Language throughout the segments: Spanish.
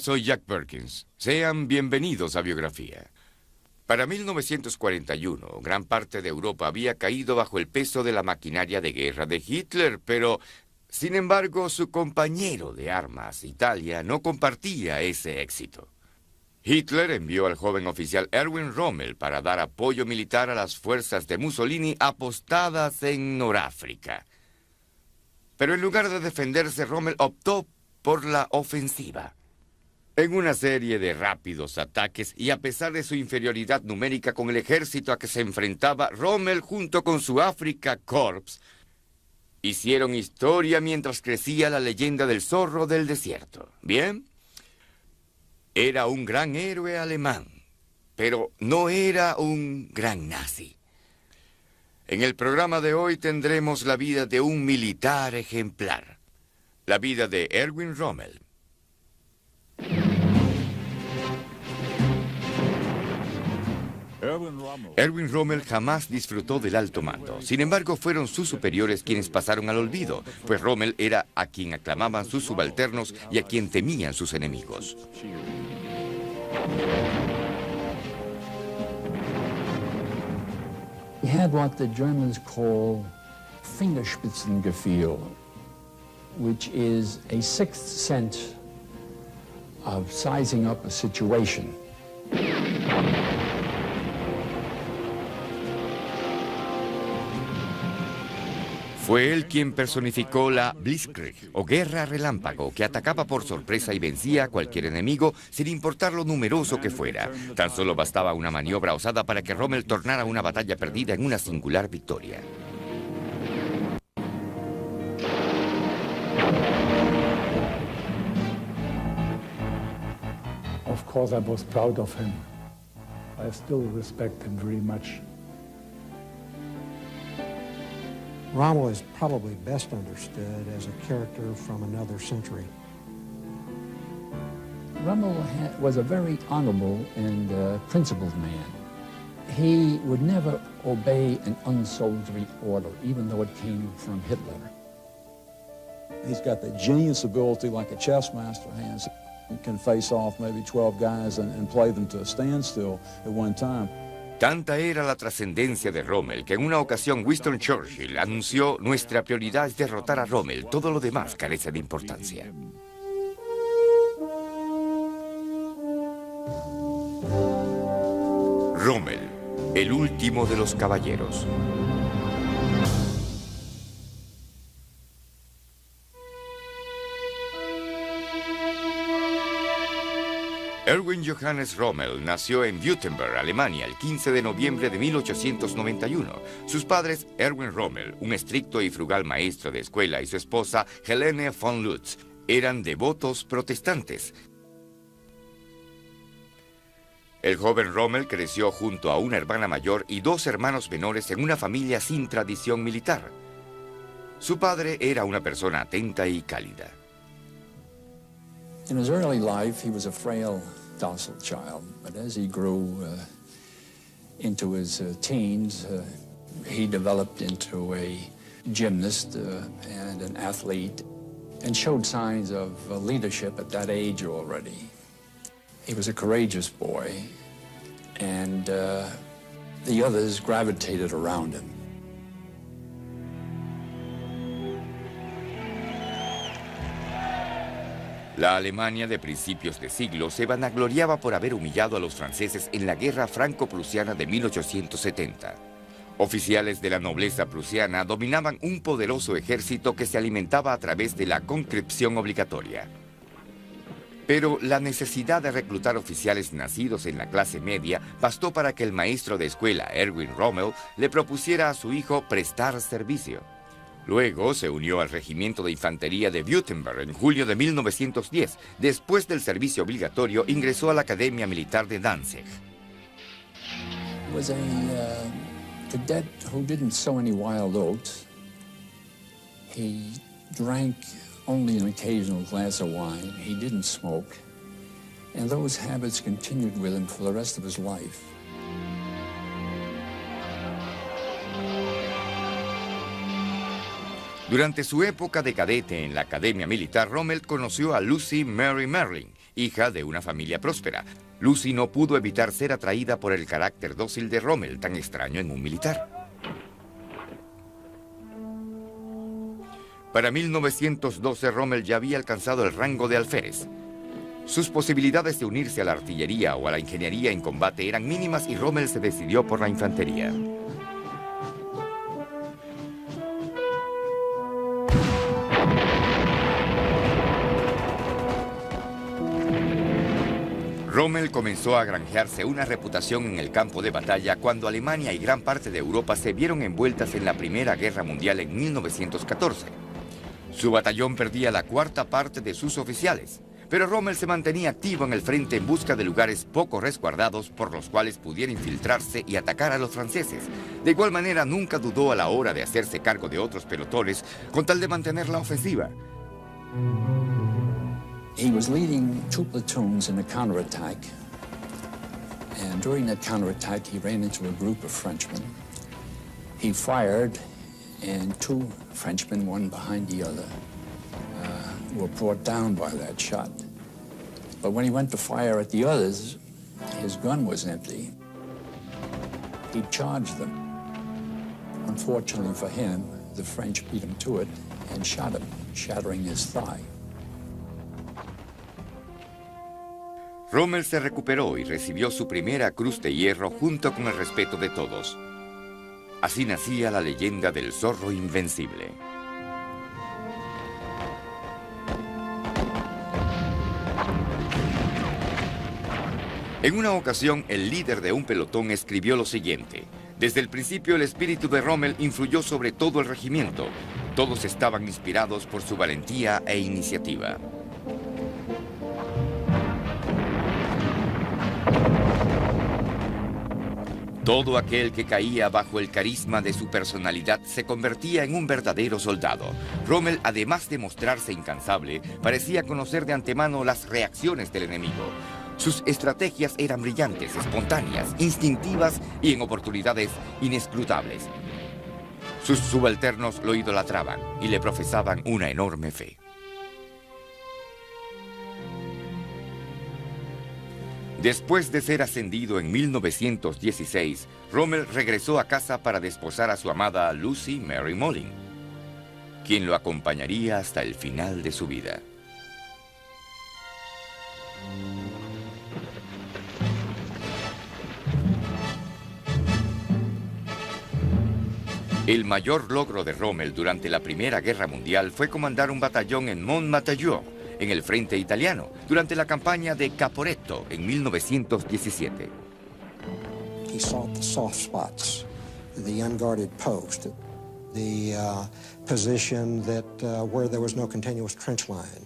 soy Jack Perkins. Sean bienvenidos a Biografía. Para 1941, gran parte de Europa había caído bajo el peso de la maquinaria de guerra de Hitler, pero, sin embargo, su compañero de armas, Italia, no compartía ese éxito. Hitler envió al joven oficial Erwin Rommel para dar apoyo militar a las fuerzas de Mussolini apostadas en Noráfrica. Pero en lugar de defenderse, Rommel optó por la ofensiva. En una serie de rápidos ataques, y a pesar de su inferioridad numérica con el ejército a que se enfrentaba, Rommel junto con su Afrika Korps hicieron historia mientras crecía la leyenda del zorro del desierto. ¿Bien? Era un gran héroe alemán, pero no era un gran nazi. En el programa de hoy tendremos la vida de un militar ejemplar, la vida de Erwin Rommel. Erwin Rommel jamás disfrutó del alto mando. Sin embargo, fueron sus superiores quienes pasaron al olvido, pues Rommel era a quien aclamaban sus subalternos y a quien temían sus enemigos. He had what the Germans call Fingerspitzengefühl, which is a sixth sense of sizing up a situation. Fue él quien personificó la Blitzkrieg, o guerra relámpago, que atacaba por sorpresa y vencía a cualquier enemigo sin importar lo numeroso que fuera. Tan solo bastaba una maniobra osada para que Rommel tornara una batalla perdida en una singular victoria. Of course, I was proud of him. I still respect him very much. Rommel is probably best understood as a character from another century. Rommel was a very honorable and principled man. He would never obey an unsoldierly order, even though it came from Hitler. He's got the genius ability like a chess master has. He can face off maybe 12 guys and play them to a standstill at one time. Tanta era la trascendencia de Rommel que en una ocasión Winston Churchill anunció: nuestra prioridad es derrotar a Rommel, todo lo demás carece de importancia. Rommel, el último de los caballeros. Erwin Johannes Rommel nació en Württemberg, Alemania, el 15 de noviembre de 1891. Sus padres, Erwin Rommel, un estricto y frugal maestro de escuela, y su esposa, Helene von Lutz, eran devotos protestantes. El joven Rommel creció junto a una hermana mayor y dos hermanos menores en una familia sin tradición militar. Su padre era una persona atenta y cálida. In his early life, he was a frail, docile child, but as he grew into his teens, he developed into a gymnast and an athlete, and showed signs of leadership at that age already. He was a courageous boy, and the others gravitated around him. La Alemania de principios de siglo se vanagloriaba por haber humillado a los franceses en la guerra franco-prusiana de 1870. Oficiales de la nobleza prusiana dominaban un poderoso ejército que se alimentaba a través de la conscripción obligatoria. Pero la necesidad de reclutar oficiales nacidos en la clase media bastó para que el maestro de escuela, Erwin Rommel, le propusiera a su hijo prestar servicio. Luego se unió al regimiento de infantería de Württemberg en julio de 1910. Después del servicio obligatorio, ingresó a la Academia Militar de Danzig. He was a cadet who didn't sow any wild oats. He drank only an occasional glass of wine. He didn't smoke. And those habits continued with him for the rest of his life. Durante su época de cadete en la Academia Militar, Rommel conoció a Lucy Mary Merlin, hija de una familia próspera. Lucy no pudo evitar ser atraída por el carácter dócil de Rommel, tan extraño en un militar. Para 1912, Rommel ya había alcanzado el rango de alférez. Sus posibilidades de unirse a la artillería o a la ingeniería en combate eran mínimas y Rommel se decidió por la infantería. Rommel comenzó a granjearse una reputación en el campo de batalla cuando Alemania y gran parte de Europa se vieron envueltas en la Primera Guerra Mundial en 1914. Su batallón perdía la cuarta parte de sus oficiales, pero Rommel se mantenía activo en el frente en busca de lugares poco resguardados por los cuales pudiera infiltrarse y atacar a los franceses. De igual manera, nunca dudó a la hora de hacerse cargo de otros pelotones con tal de mantener la ofensiva. He was leading 2 platoons in a counterattack. And during that counterattack, he ran into a group of Frenchmen. He fired, and 2 Frenchmen, one behind the other, were brought down by that shot. But when he went to fire at the others, his gun was empty. He charged them. Unfortunately for him, the French beat him to it and shot him, shattering his thigh. Rommel se recuperó y recibió su primera Cruz de Hierro junto con el respeto de todos. Así nacía la leyenda del zorro invencible. En una ocasión, el líder de un pelotón escribió lo siguiente: desde el principio el espíritu de Rommel influyó sobre todo el regimiento. Todos estaban inspirados por su valentía e iniciativa. Todo aquel que caía bajo el carisma de su personalidad se convertía en un verdadero soldado. Rommel, además de mostrarse incansable, parecía conocer de antemano las reacciones del enemigo. Sus estrategias eran brillantes, espontáneas, instintivas y en oportunidades inescrutables. Sus subalternos lo idolatraban y le profesaban una enorme fe. Después de ser ascendido en 1916, Rommel regresó a casa para desposar a su amada Lucy Mary Molin, quien lo acompañaría hasta el final de su vida. El mayor logro de Rommel durante la Primera Guerra Mundial fue comandar un batallón en Montmajour, en el frente italiano, durante la campaña de Caporetto en 1917. He sought the soft spots, the unguarded post, the position that where there was no continuous trench line.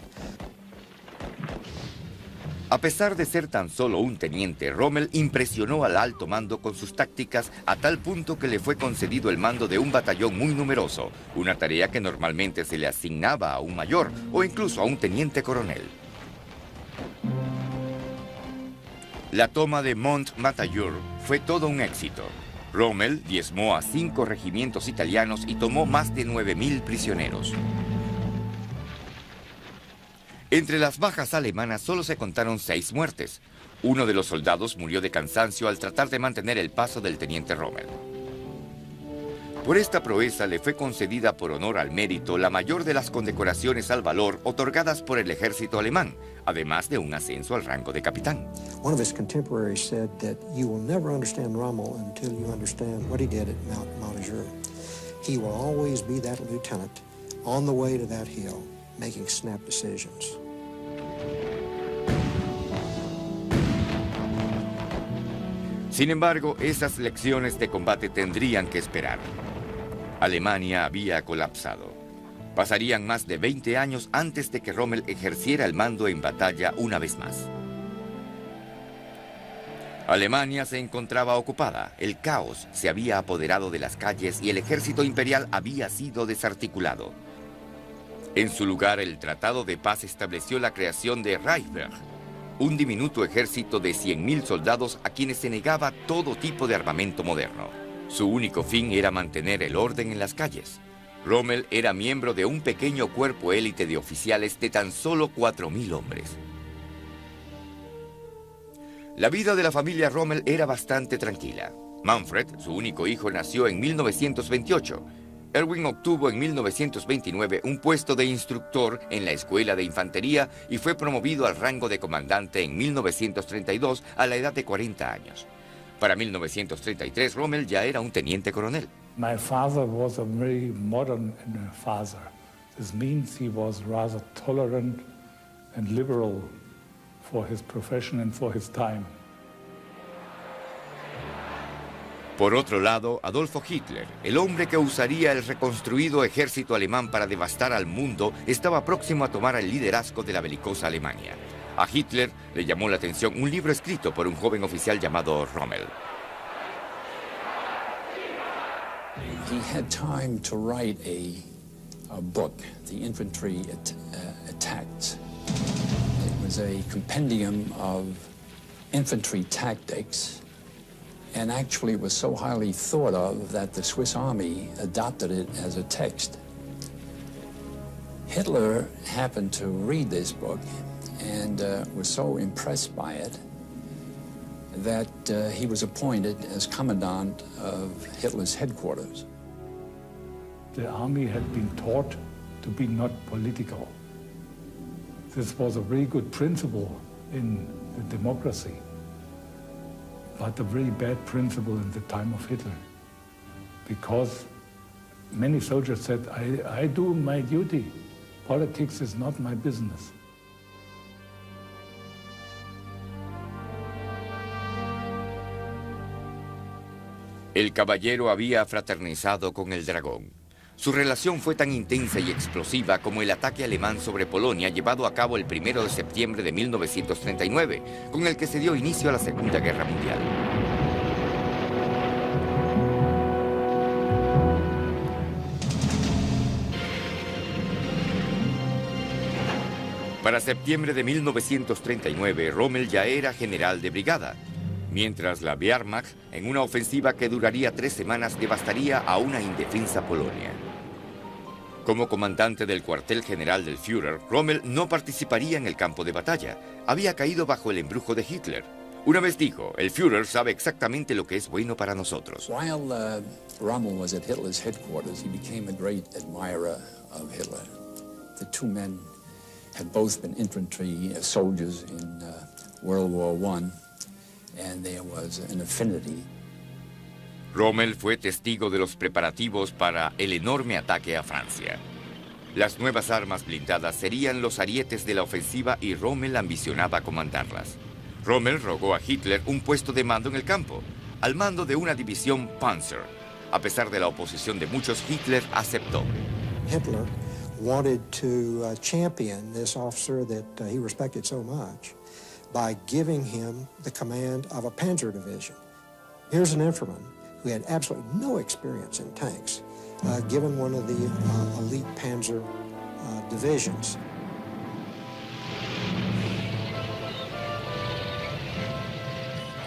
A pesar de ser tan solo un teniente, Rommel impresionó al alto mando con sus tácticas a tal punto que le fue concedido el mando de un batallón muy numeroso, una tarea que normalmente se le asignaba a un mayor o incluso a un teniente coronel. La toma de Montmajour fue todo un éxito. Rommel diezmó a 5 regimientos italianos y tomó más de 9.000 prisioneros. Entre las bajas alemanas solo se contaron 6 muertes. Uno de los soldados murió de cansancio al tratar de mantener el paso del teniente Rommel. Por esta proeza le fue concedida por honor al mérito la mayor de las condecoraciones al valor otorgadas por el ejército alemán, además de un ascenso al rango de capitán. One of his contemporaries said that you will never understand Rommel until you understand what he did at Montmajour. He will always be that lieutenant on the way to that hill, making snap decisions. Sin embargo, esas lecciones de combate tendrían que esperar. Alemania había colapsado. Pasarían más de 20 años antes de que Rommel ejerciera el mando en batalla una vez más. Alemania se encontraba ocupada, el caos se había apoderado de las calles y el ejército imperial había sido desarticulado. En su lugar, el Tratado de Paz estableció la creación de Reichswehr, un diminuto ejército de 100.000 soldados a quienes se negaba todo tipo de armamento moderno. Su único fin era mantener el orden en las calles. Rommel era miembro de un pequeño cuerpo élite de oficiales de tan solo 4.000 hombres. La vida de la familia Rommel era bastante tranquila. Manfred, su único hijo, nació en 1928. Erwin obtuvo en 1929 un puesto de instructor en la Escuela de Infantería y fue promovido al rango de comandante en 1932 a la edad de 40 años. Para 1933, Rommel ya era un teniente coronel. My father was a very modern father. This means he was rather tolerant and liberal for his profession and for his time. Por otro lado, Adolfo Hitler, el hombre que usaría el reconstruido ejército alemán para devastar al mundo, estaba próximo a tomar el liderazgo de la belicosa Alemania. A Hitler le llamó la atención un libro escrito por un joven oficial llamado Rommel. He had time to write a book, The Infantry Attacks. It was a compendium of infantry tactics, and actually was so highly thought of that the Swiss Army adopted it as a text. Hitler happened to read this book and was so impressed by it that he was appointed as commandant of Hitler's headquarters. The army had been taught to be not political. This was a very good principle in the democracy, but a very bad principle in the time of Hitler, because many soldiers said, I do my duty. Politics is not my business. El caballero había fraternizado con el dragón. Su relación fue tan intensa y explosiva como el ataque alemán sobre Polonia llevado a cabo el 1 de septiembre de 1939, con el que se dio inicio a la Segunda Guerra Mundial. Para septiembre de 1939, Rommel ya era general de brigada, mientras la Wehrmacht, en una ofensiva que duraría 3 semanas, devastaría a una indefensa Polonia. Como comandante del cuartel general del Führer, Rommel no participaría en el campo de batalla. Había caído bajo el embrujo de Hitler. Una vez dijo, el Führer sabe exactamente lo que es bueno para nosotros. While Rommel was at Hitler's headquarters, he became a great admirer of Hitler. The two men had both been infantry soldiers in World War I, and there was an affinity. Rommel fue testigo de los preparativos para el enorme ataque a Francia. Las nuevas armas blindadas serían los arietes de la ofensiva y Rommel ambicionaba comandarlas. Rommel rogó a Hitler un puesto de mando en el campo, al mando de una división Panzer. A pesar de la oposición de muchos, Hitler aceptó. Hitler wanted to champion this officer that he respected so much by giving him the command of a Panzer division. Here's an infantryman who had absolutely no experience in tanks, given one of the elite Panzer divisions.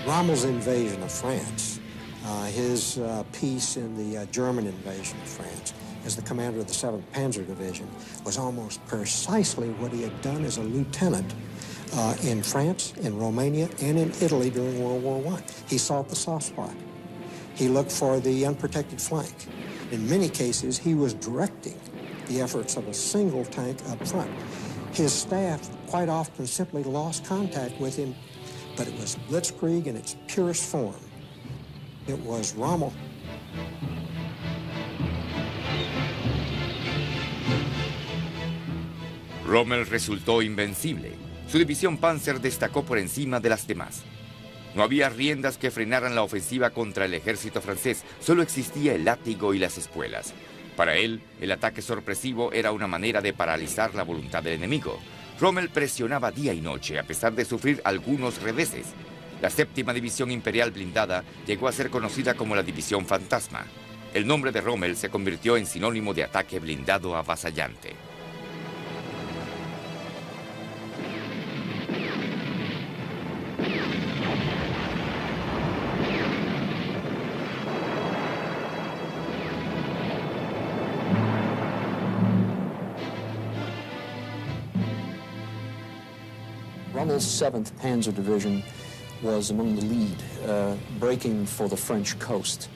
Rommel's invasion of France, his piece in the German invasion of France as the commander of the 7th Panzer Division, was almost precisely what he had done as a lieutenant in France, in Romania, and in Italy during World War I. He sought the soft spot. He looked for the unprotected flank. In many cases, he was directing the efforts of a single tank up front. His staff quite often simply lost contact with him, but it was blitzkrieg in its purest form. It was Rommel. Rommel resultó invencible. Su división Panzer destacó por encima de las demás. No había riendas que frenaran la ofensiva contra el ejército francés, solo existía el látigo y las espuelas. Para él, el ataque sorpresivo era una manera de paralizar la voluntad del enemigo. Rommel presionaba día y noche, a pesar de sufrir algunos reveses. La 7ª División Imperial Blindada llegó a ser conocida como la División Fantasma. El nombre de Rommel se convirtió en sinónimo de ataque blindado avasallante. Rommel's 7th Panzer Division was among the lead, breaking for the French coast.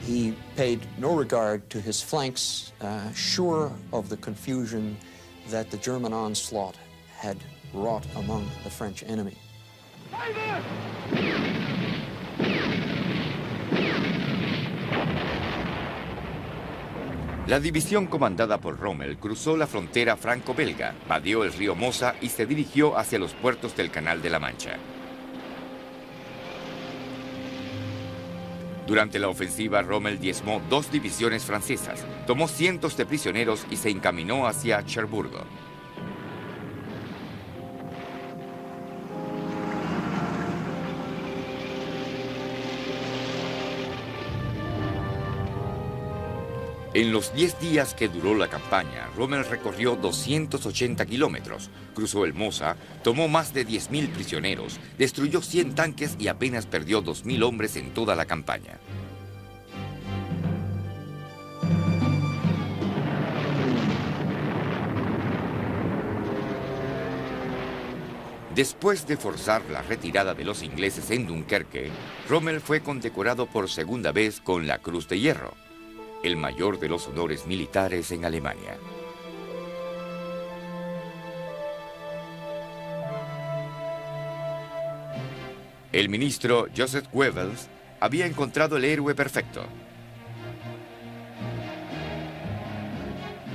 He paid no regard to his flanks, sure of the confusion that the German onslaught had wrought among the French enemy. La división comandada por Rommel cruzó la frontera franco-belga, vadeó el río Mosa y se dirigió hacia los puertos del Canal de la Mancha. Durante la ofensiva, Rommel diezmó 2 divisiones francesas, tomó cientos de prisioneros y se encaminó hacia Cherburgo. En los 10 días que duró la campaña, Rommel recorrió 280 kilómetros, cruzó el Mosa, tomó más de 10.000 prisioneros, destruyó 100 tanques y apenas perdió 2.000 hombres en toda la campaña. Después de forzar la retirada de los ingleses en Dunkerque, Rommel fue condecorado por segunda vez con la Cruz de Hierro, el mayor de los honores militares en Alemania. El ministro Joseph Goebbels había encontrado el héroe perfecto.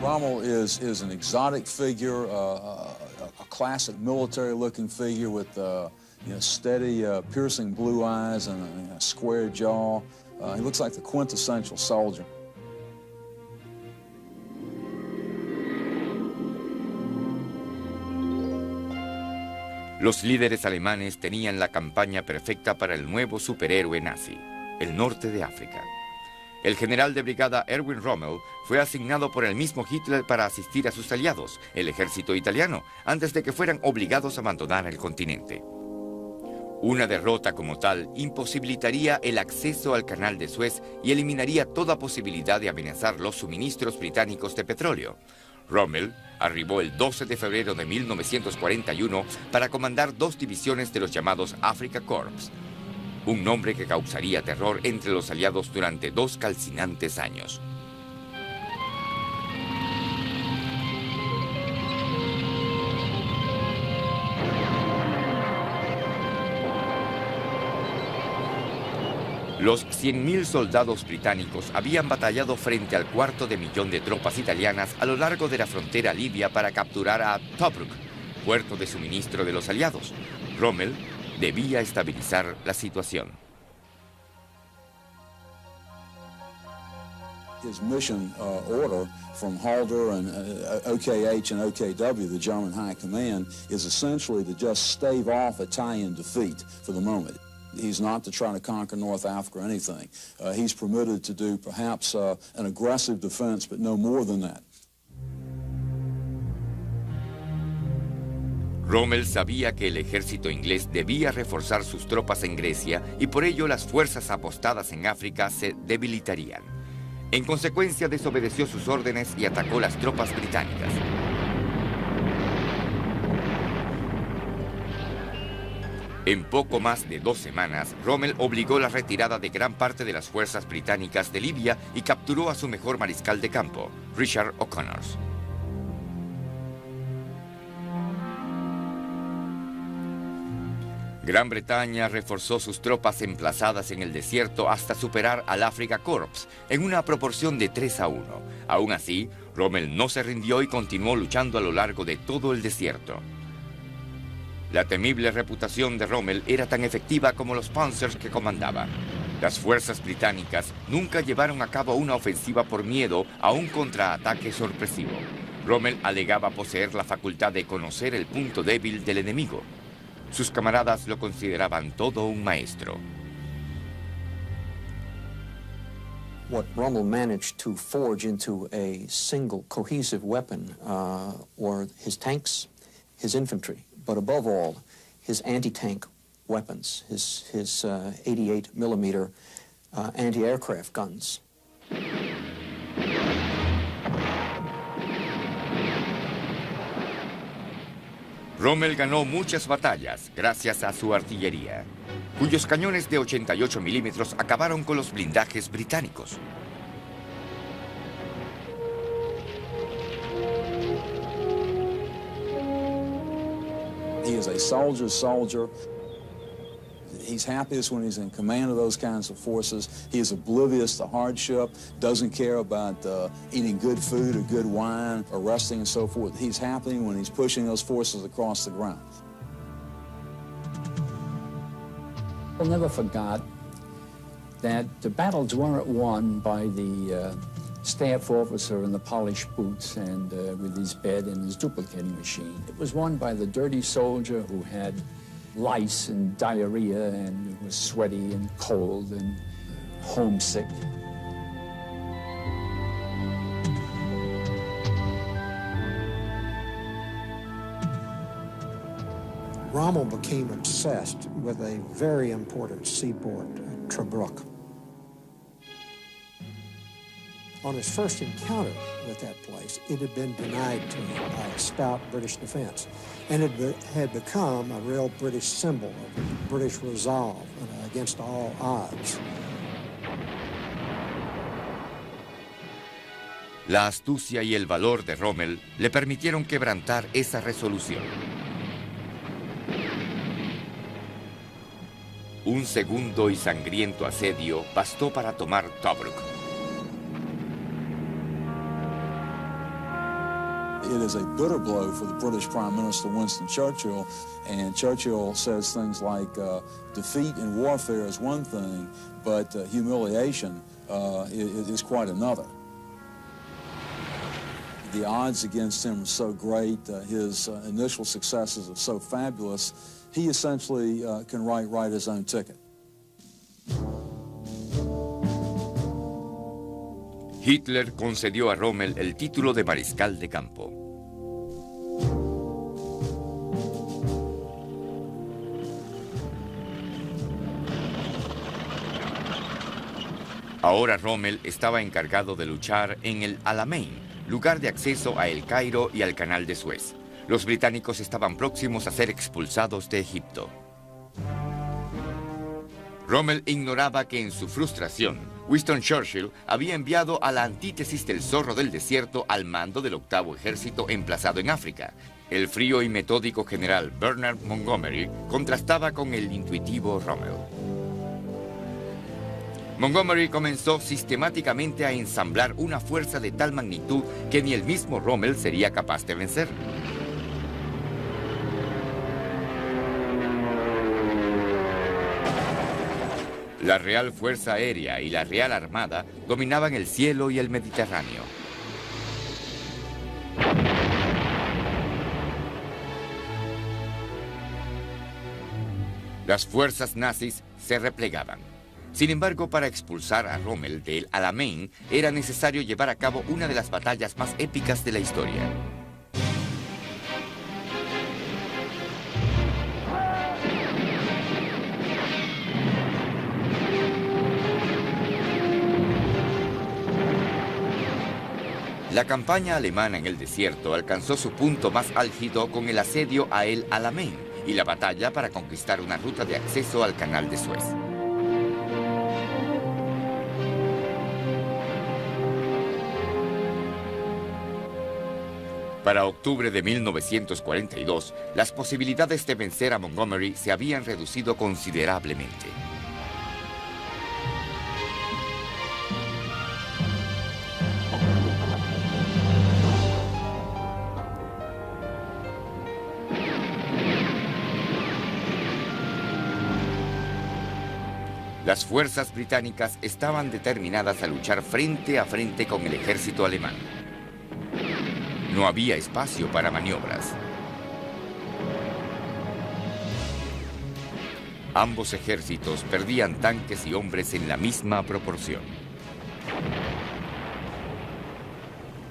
Rommel is an exotic figure, a classic military-looking figure with steady, piercing blue eyes and a square jaw. He looks like the quintessential soldier. Los líderes alemanes tenían la campaña perfecta para el nuevo superhéroe nazi, el norte de África. El general de brigada Erwin Rommel fue asignado por el mismo Hitler para asistir a sus aliados, el ejército italiano, antes de que fueran obligados a abandonar el continente. Una derrota como tal imposibilitaría el acceso al canal de Suez y eliminaría toda posibilidad de amenazar los suministros británicos de petróleo. Rommel arribó el 12 de febrero de 1941 para comandar 2 divisiones de los llamados Africa Corps, un nombre que causaría terror entre los aliados durante 2 calcinantes años. Los 100.000 soldados británicos habían batallado frente al 250.000 de tropas italianas a lo largo de la frontera libia para capturar a Tobruk, puerto de suministro de los aliados. Rommel debía estabilizar la situación. His mission order from Halder and OKH and OKW, the German High Command, is essentially to just stave off Italian defeat for the moment. He's not to try to conquer North Africa or anything. He's permitted to do perhaps an aggressive defense, but no more than that. Rommel sabía que el ejército inglés debía reforzar sus tropas en Grecia y por ello las fuerzas apostadas en África se debilitarían. En consecuencia, desobedeció sus órdenes y atacó las tropas británicas. En poco más de 2 semanas, Rommel obligó la retirada de gran parte de las fuerzas británicas de Libia y capturó a su mejor mariscal de campo, Richard O'Connor. Gran Bretaña reforzó sus tropas emplazadas en el desierto hasta superar al Africa Corps en una proporción de 3-1. Aún así, Rommel no se rindió y continuó luchando a lo largo de todo el desierto. La temible reputación de Rommel era tan efectiva como los Panzers que comandaba. Las fuerzas británicas nunca llevaron a cabo una ofensiva por miedo a un contraataque sorpresivo. Rommel alegaba poseer la facultad de conocer el punto débil del enemigo. Sus camaradas lo consideraban todo un maestro. What Rommel managed to forge into a single cohesive weapon were his tanks, his infantry, but above all, his anti-tank weapons, his 88mm anti-aircraft guns. Rommel ganó muchas batallas gracias a su artillería, cuyos cañones de 88 milímetros acabaron con los blindajes británicos. He is a soldier's soldier. He's happiest when he's in command of those kinds of forces. He is oblivious to hardship, doesn't care about eating good food or good wine or resting and so forth. He's happy when he's pushing those forces across the ground. We'll never forget that the battles weren't won by the staff officer in the polished boots and with his bed and his duplicating machine. It was won by the dirty soldier who had lice and diarrhea and was sweaty and cold and homesick. Rommel became obsessed with a very important seaport, Tobruk. On his first encounter with that place, it had been denied to him by a stout British defense, and it had become a real British symbol of British resolve against all odds. La astucia y el valor de Rommel le permitieron quebrantar esa resolución. Un segundo y sangriento asedio bastó para tomar Tobruk. It is a bitter blow for the British Prime Minister Winston Churchill, and Churchill says things like, defeat in warfare is one thing, but humiliation is quite another. The odds against him are so great, his initial successes are so fabulous, he essentially can write his own ticket. Hitler concedió a Rommel el título de mariscal de campo. Ahora Rommel estaba encargado de luchar en el Alamein, lugar de acceso a El Cairo y al Canal de Suez. Los británicos estaban próximos a ser expulsados de Egipto. Rommel ignoraba que en su frustración, Winston Churchill había enviado a la antítesis del zorro del desierto al mando del 8º ejército emplazado en África. El frío y metódico general Bernard Montgomery contrastaba con el intuitivo Rommel. Montgomery comenzó sistemáticamente a ensamblar una fuerza de tal magnitud que ni el mismo Rommel sería capaz de vencer. La Real Fuerza Aérea y la Real Armada dominaban el cielo y el Mediterráneo. Las fuerzas nazis se replegaban. Sin embargo, para expulsar a Rommel del Alamein era necesario llevar a cabo una de las batallas más épicas de la historia. La campaña alemana en el desierto alcanzó su punto más álgido con el asedio a El Alamein y la batalla para conquistar una ruta de acceso al Canal de Suez. Para octubre de 1942, las posibilidades de vencer a Montgomery se habían reducido considerablemente. Las fuerzas británicas estaban determinadas a luchar frente a frente con el ejército alemán. No había espacio para maniobras. Ambos ejércitos perdían tanques y hombres en la misma proporción.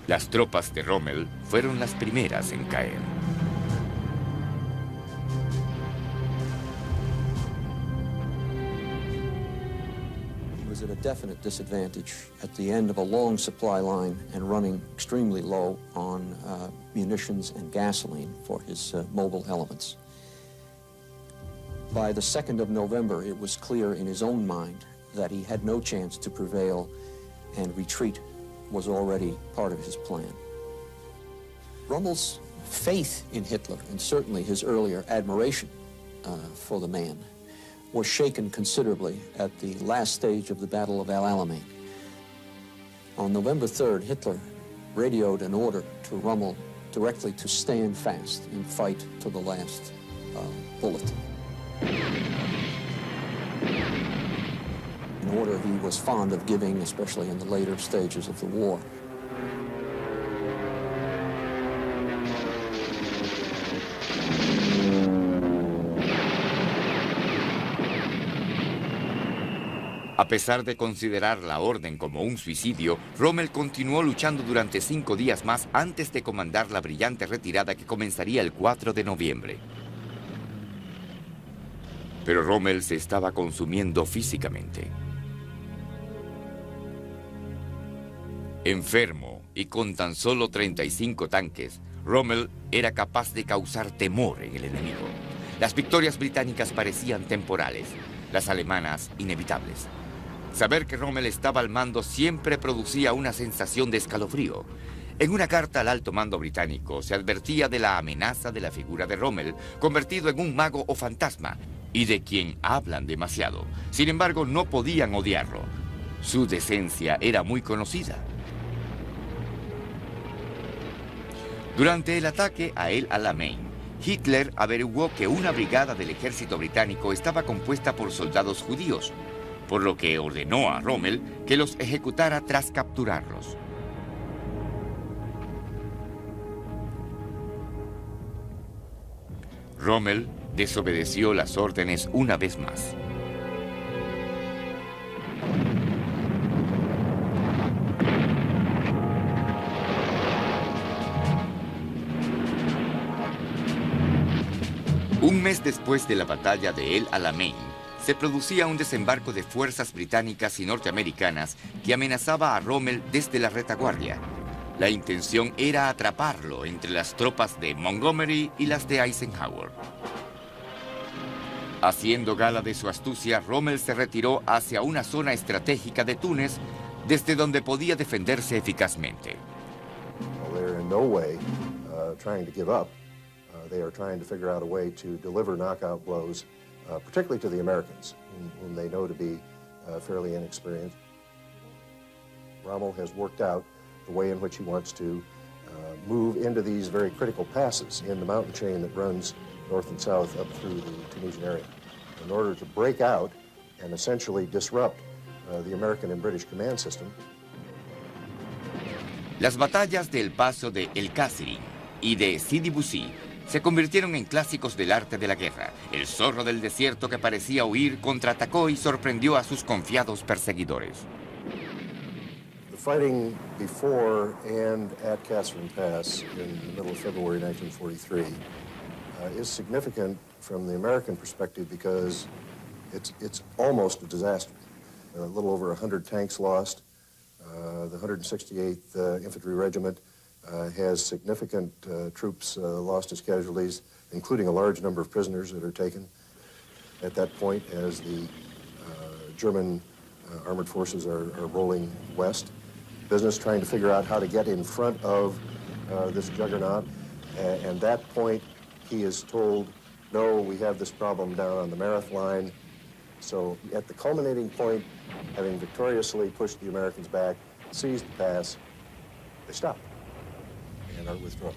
Las tropas de Rommel fueron las primeras en caer. was at a definite disadvantage at the end of a long supply line and running extremely low on munitions and gasoline for his mobile elements. By the 2nd of November, it was clear in his own mind that he had no chance to prevail, and retreat was already part of his plan. Rommel's faith in Hitler, and certainly his earlier admiration for the man, was shaken considerably at the last stage of the Battle of El Alamein. On November 3rd, Hitler radioed an order to Rommel directly to stand fast and fight to the last bullet. An order he was fond of giving, especially in the later stages of the war. A pesar de considerar la orden como un suicidio, Rommel continuó luchando durante 5 días más antes de comandar la brillante retirada que comenzaría el 4 de noviembre. Pero Rommel se estaba consumiendo físicamente. Enfermo y con tan solo 35 tanques, Rommel era capaz de causar temor en el enemigo. Las victorias británicas parecían temporales, las alemanas inevitables. Saber que Rommel estaba al mando siempre producía una sensación de escalofrío. En una carta al alto mando británico se advertía de la amenaza de la figura de Rommel, convertido en un mago o fantasma, y de quien hablan demasiado. Sin embargo, no podían odiarlo. Su decencia era muy conocida. Durante el ataque a El Alamein, Hitler averiguó que una brigada del ejército británico estaba compuesta por soldados judíos, por lo que ordenó a Rommel que los ejecutara tras capturarlos. Rommel desobedeció las órdenes una vez más. Un mes después de la batalla de El Alamein, se producía un desembarco de fuerzas británicas y norteamericanas que amenazaba a Rommel desde la retaguardia. La intención era atraparlo entre las tropas de Montgomery y las de Eisenhower. Haciendo gala de su astucia, Rommel se retiró hacia una zona estratégica de Túnez, desde donde podía defenderse eficazmente. They're in no way trying to give up. They are trying to figure out a way to deliver knockout blows, particularly to the Americans, whom they know to be fairly inexperienced. Rommel has worked out the way in which he wants to move into these very critical passes in the mountain chain that runs north and south up through the Tunisian area, in order to break out and essentially disrupt the American and British command system. Las batallas del paso de El Kasserine y de Sidi Bouzid se convirtieron en clásicos del arte de la guerra. El zorro del desierto que parecía huir contraatacó y sorprendió a sus confiados perseguidores. The fighting before and at Kasserine Pass in the middle of February 1943 is significant from the American perspective because it's almost a disaster. A little over 100 tanks lost. The 168th Infantry Regiment has significant troops lost as casualties, including a large number of prisoners that are taken. At that point, as the German armored forces are rolling west, business trying to figure out how to get in front of this juggernaut. And that point, he is told, no, we have this problem down on the Mareth line. So at the culminating point, having victoriously pushed the Americans back, seized the pass, they stop and are withdrawn.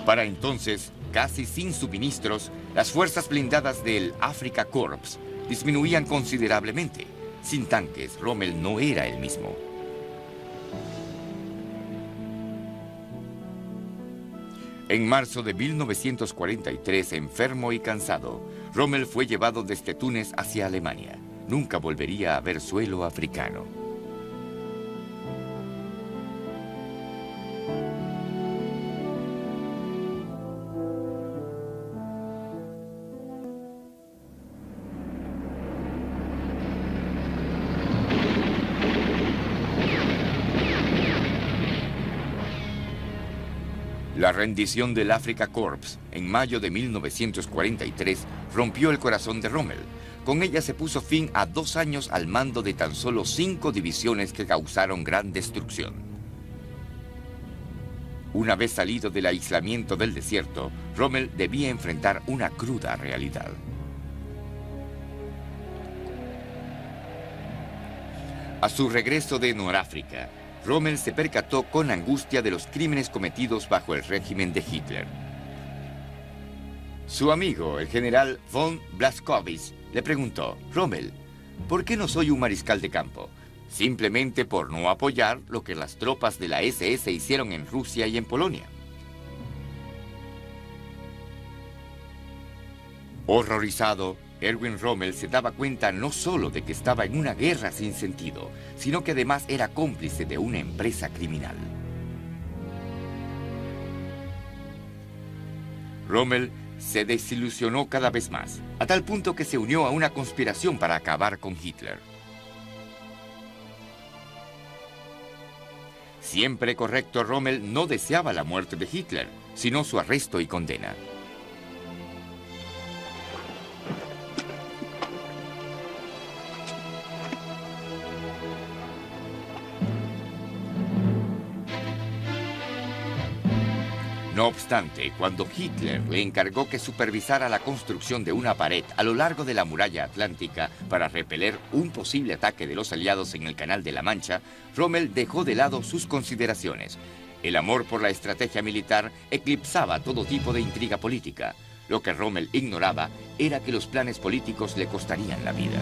Para entonces, casi sin suministros, las fuerzas blindadas del Afrika Korps disminuían considerablemente. Sin tanques, Rommel no era el mismo. En marzo de 1943, enfermo y cansado, Rommel fue llevado desde Túnez hacia Alemania. Nunca volvería a ver suelo africano. La rendición del Afrika Korps en mayo de 1943 rompió el corazón de Rommel. Con ella se puso fin a 2 años al mando de tan solo 5 divisiones que causaron gran destrucción. Una vez salido del aislamiento del desierto, Rommel debía enfrentar una cruda realidad. A su regreso de Noráfrica, Rommel se percató con angustia de los crímenes cometidos bajo el régimen de Hitler. Su amigo, el general von Blaskowitz, le preguntó: Rommel, ¿por qué no soy un mariscal de campo? Simplemente por no apoyar lo que las tropas de la SS hicieron en Rusia y en Polonia. Horrorizado, Erwin Rommel se daba cuenta no solo de que estaba en una guerra sin sentido, sino que además era cómplice de una empresa criminal. Rommel se desilusionó cada vez más, a tal punto que se unió a una conspiración para acabar con Hitler. Siempre correcto, Rommel no deseaba la muerte de Hitler, sino su arresto y condena. No obstante, cuando Hitler le encargó que supervisara la construcción de una pared a lo largo de la muralla atlántica para repeler un posible ataque de los aliados en el Canal de la Mancha, Rommel dejó de lado sus consideraciones. El amor por la estrategia militar eclipsaba todo tipo de intriga política. Lo que Rommel ignoraba era que los planes políticos le costarían la vida.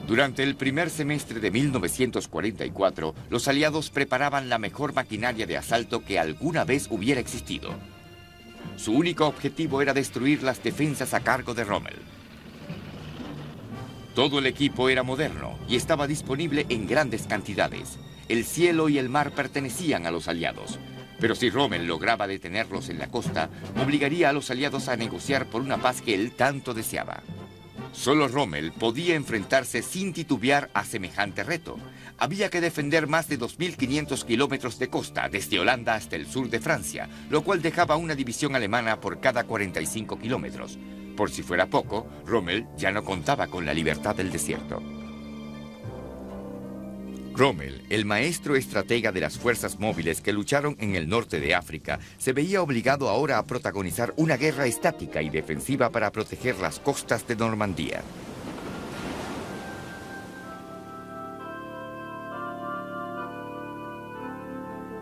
Durante el primer semestre de 1944, los aliados preparaban la mejor maquinaria de asalto que alguna vez hubiera existido. Su único objetivo era destruir las defensas a cargo de Rommel. Todo el equipo era moderno y estaba disponible en grandes cantidades. El cielo y el mar pertenecían a los aliados. Pero si Rommel lograba detenerlos en la costa, obligaría a los aliados a negociar por una paz que él tanto deseaba. Solo Rommel podía enfrentarse sin titubear a semejante reto. Había que defender más de 2.500 kilómetros de costa, desde Holanda hasta el sur de Francia, lo cual dejaba una división alemana por cada 45 kilómetros. Por si fuera poco, Rommel ya no contaba con la libertad del desierto. Rommel, el maestro estratega de las fuerzas móviles que lucharon en el norte de África, se veía obligado ahora a protagonizar una guerra estática y defensiva para proteger las costas de Normandía.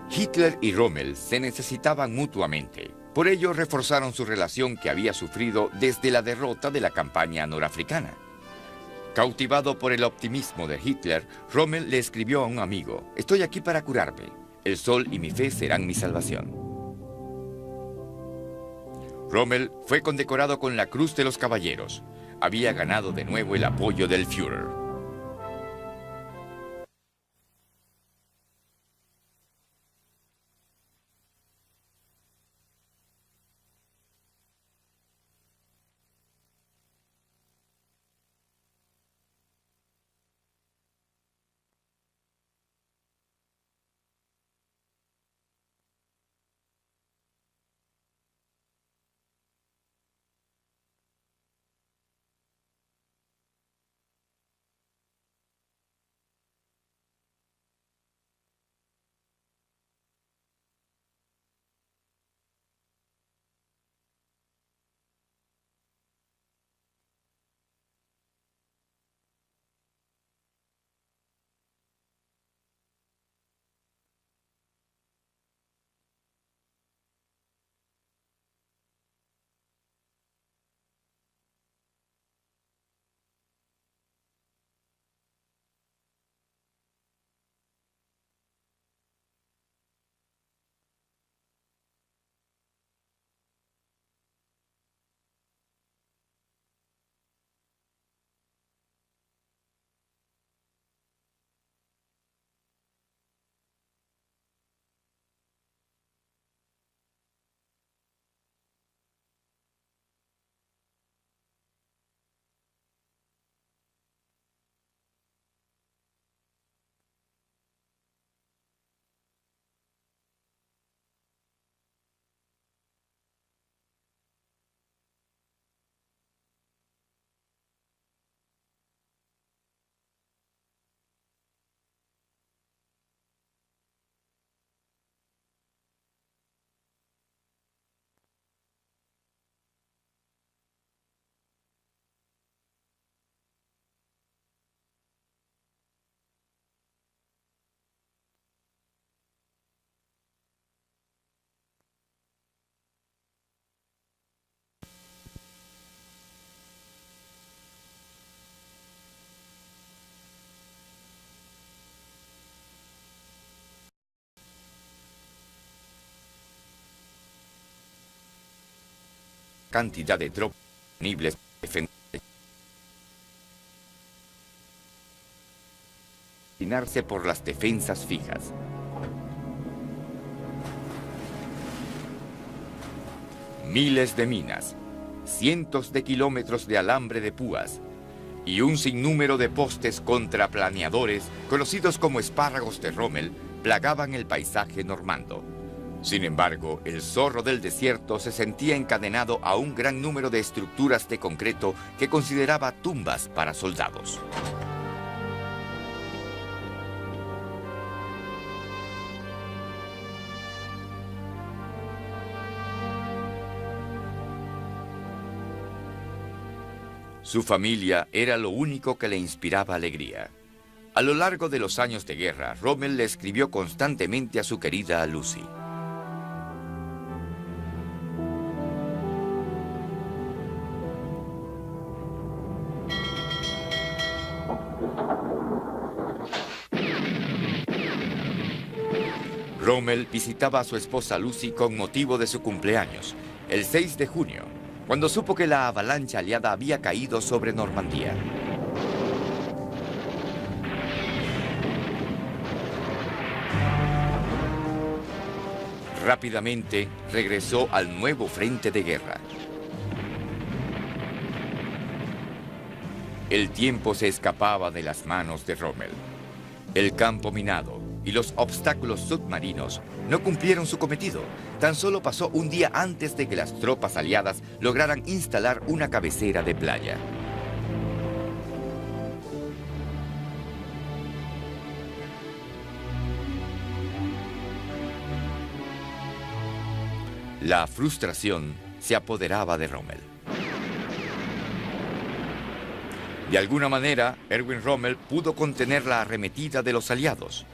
Hitler y Rommel se necesitaban mutuamente. Por ello reforzaron su relación que había sufrido desde la derrota de la campaña norafricana. Cautivado por el optimismo de Hitler, Rommel le escribió a un amigo: «Estoy aquí para curarme. El sol y mi fe serán mi salvación». Rommel fue condecorado con la Cruz de los Caballeros. Había ganado de nuevo el apoyo del Führer. cantidad de tropas disponibles para defenderse por las defensas fijas. Miles de minas, cientos de kilómetros de alambre de púas y un sinnúmero de postes contraplaneadores, conocidos como espárragos de Rommel, plagaban el paisaje normando. Sin embargo, el zorro del desierto se sentía encadenado a un gran número de estructuras de concreto que consideraba tumbas para soldados. Su familia era lo único que le inspiraba alegría. A lo largo de los años de guerra, Rommel le escribió constantemente a su querida Lucy. Rommel visitaba a su esposa Lucy con motivo de su cumpleaños, el 6 de junio, cuando supo que la avalancha aliada había caído sobre Normandía. Rápidamente regresó al nuevo frente de guerra. El tiempo se escapaba de las manos de Rommel. El campo minado y los obstáculos submarinos no cumplieron su cometido. Tan solo pasó un día antes de que las tropas aliadas lograran instalar una cabecera de playa. La frustración se apoderaba de Rommel. De alguna manera, Erwin Rommel pudo contener la arremetida de los aliados.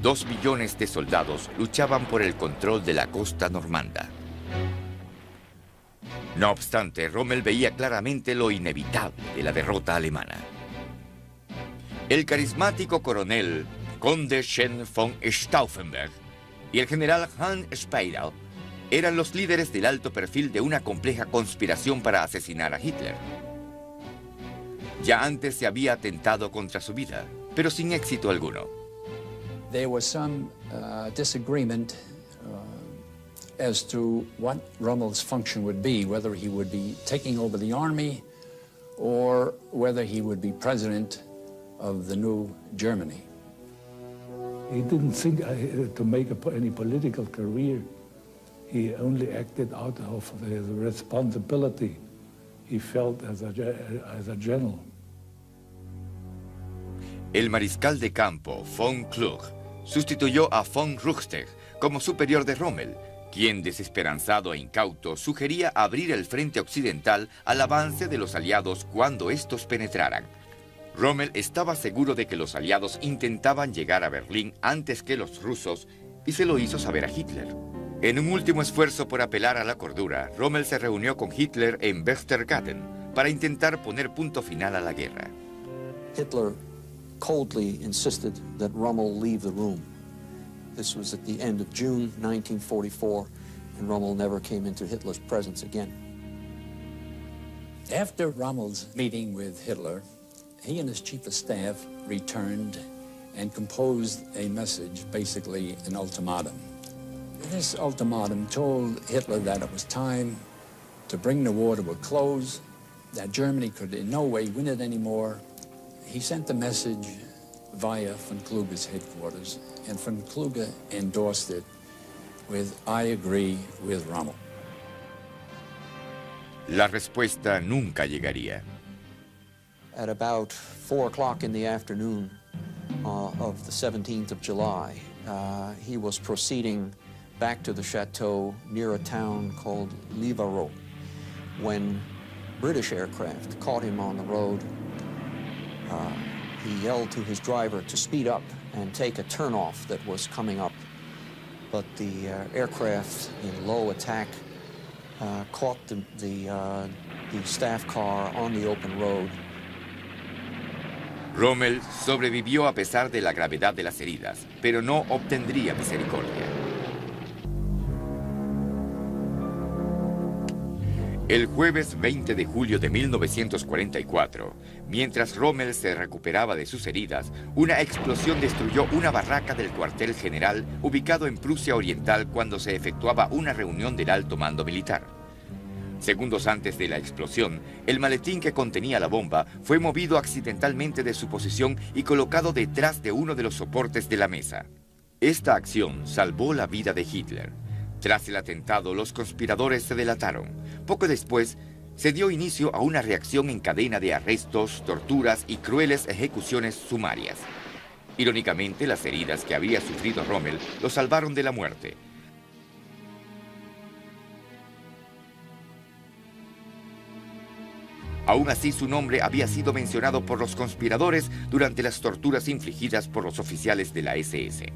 2 millones de soldados luchaban por el control de la costa normanda. No obstante, Rommel veía claramente lo inevitable de la derrota alemana. El carismático coronel Conde Schen von Stauffenberg y el general Hans Speidel eran los líderes del alto perfil de una compleja conspiración para asesinar a Hitler. Ya antes se había atentado contra su vida, pero sin éxito alguno. There was some disagreement as to what Rommel's function would be, whether he would be taking over the army or whether he would be president of the new Germany. He didn't think to make any political career. He only acted out of the responsibility he felt as a general. El mariscal de campo, von Klug, sustituyó a von Rundstedt como superior de Rommel, quien, desesperanzado e incauto, sugería abrir el frente occidental al avance de los aliados cuando estos penetraran. Rommel estaba seguro de que los aliados intentaban llegar a Berlín antes que los rusos y se lo hizo saber a Hitler. En un último esfuerzo por apelar a la cordura, Rommel se reunió con Hitler en Berchtesgaden para intentar poner punto final a la guerra. Hitler coldly insisted that Rommel leave the room. This was at the end of June 1944, and Rommel never came into Hitler's presence again. After Rommel's meeting with Hitler, he and his chief of staff returned and composed a message, basically an ultimatum. This ultimatum told Hitler that it was time to bring the war to a close, that Germany could in no way win it anymore. He sent the message via von Kluge's headquarters, and von Kluge endorsed it with, "I agree with Rommel." La respuesta nunca llegaría. At about 4 o'clock in the afternoon of the 17th of July, he was proceeding back to the chateau near a town called Livarot when British aircraft caught him on the road. He yelled to his driver to speed up and take a turnoff that was coming up. But the aircraft in low attack caught the staff car on the open road. Rommel sobrevivió a pesar de la gravedad de las heridas, pero no obtendría misericordia. El jueves 20 de julio de 1944, mientras Rommel se recuperaba de sus heridas, una explosión destruyó una barraca del cuartel general ubicado en Prusia Oriental cuando se efectuaba una reunión del alto mando militar. Segundos antes de la explosión, el maletín que contenía la bomba fue movido accidentalmente de su posición y colocado detrás de uno de los soportes de la mesa. Esta acción salvó la vida de Hitler. Tras el atentado, los conspiradores se delataron. Poco después, se dio inicio a una reacción en cadena de arrestos, torturas y crueles ejecuciones sumarias. Irónicamente, las heridas que había sufrido Rommel lo salvaron de la muerte. Aún así, su nombre había sido mencionado por los conspiradores durante las torturas infligidas por los oficiales de la SS.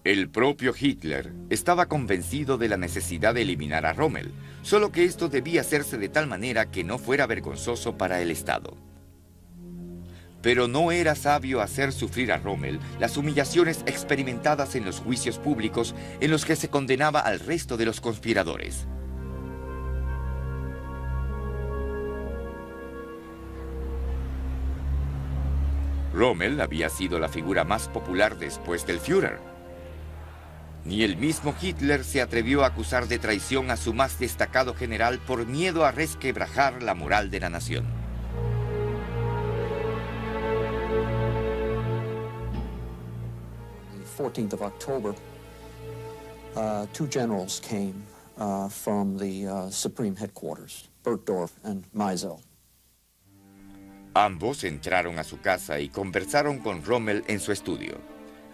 El propio Hitler estaba convencido de la necesidad de eliminar a Rommel, solo que esto debía hacerse de tal manera que no fuera vergonzoso para el Estado. Pero no era sabio hacer sufrir a Rommel las humillaciones experimentadas en los juicios públicos en los que se condenaba al resto de los conspiradores. Rommel había sido la figura más popular después del Führer. Ni el mismo Hitler se atrevió a acusar de traición a su más destacado general por miedo a resquebrajar la moral de la nación. The 14th of October, two generals came from the Supreme Headquarters, Bergdorf and Meisel. Ambos entraron a su casa y conversaron con Rommel en su estudio.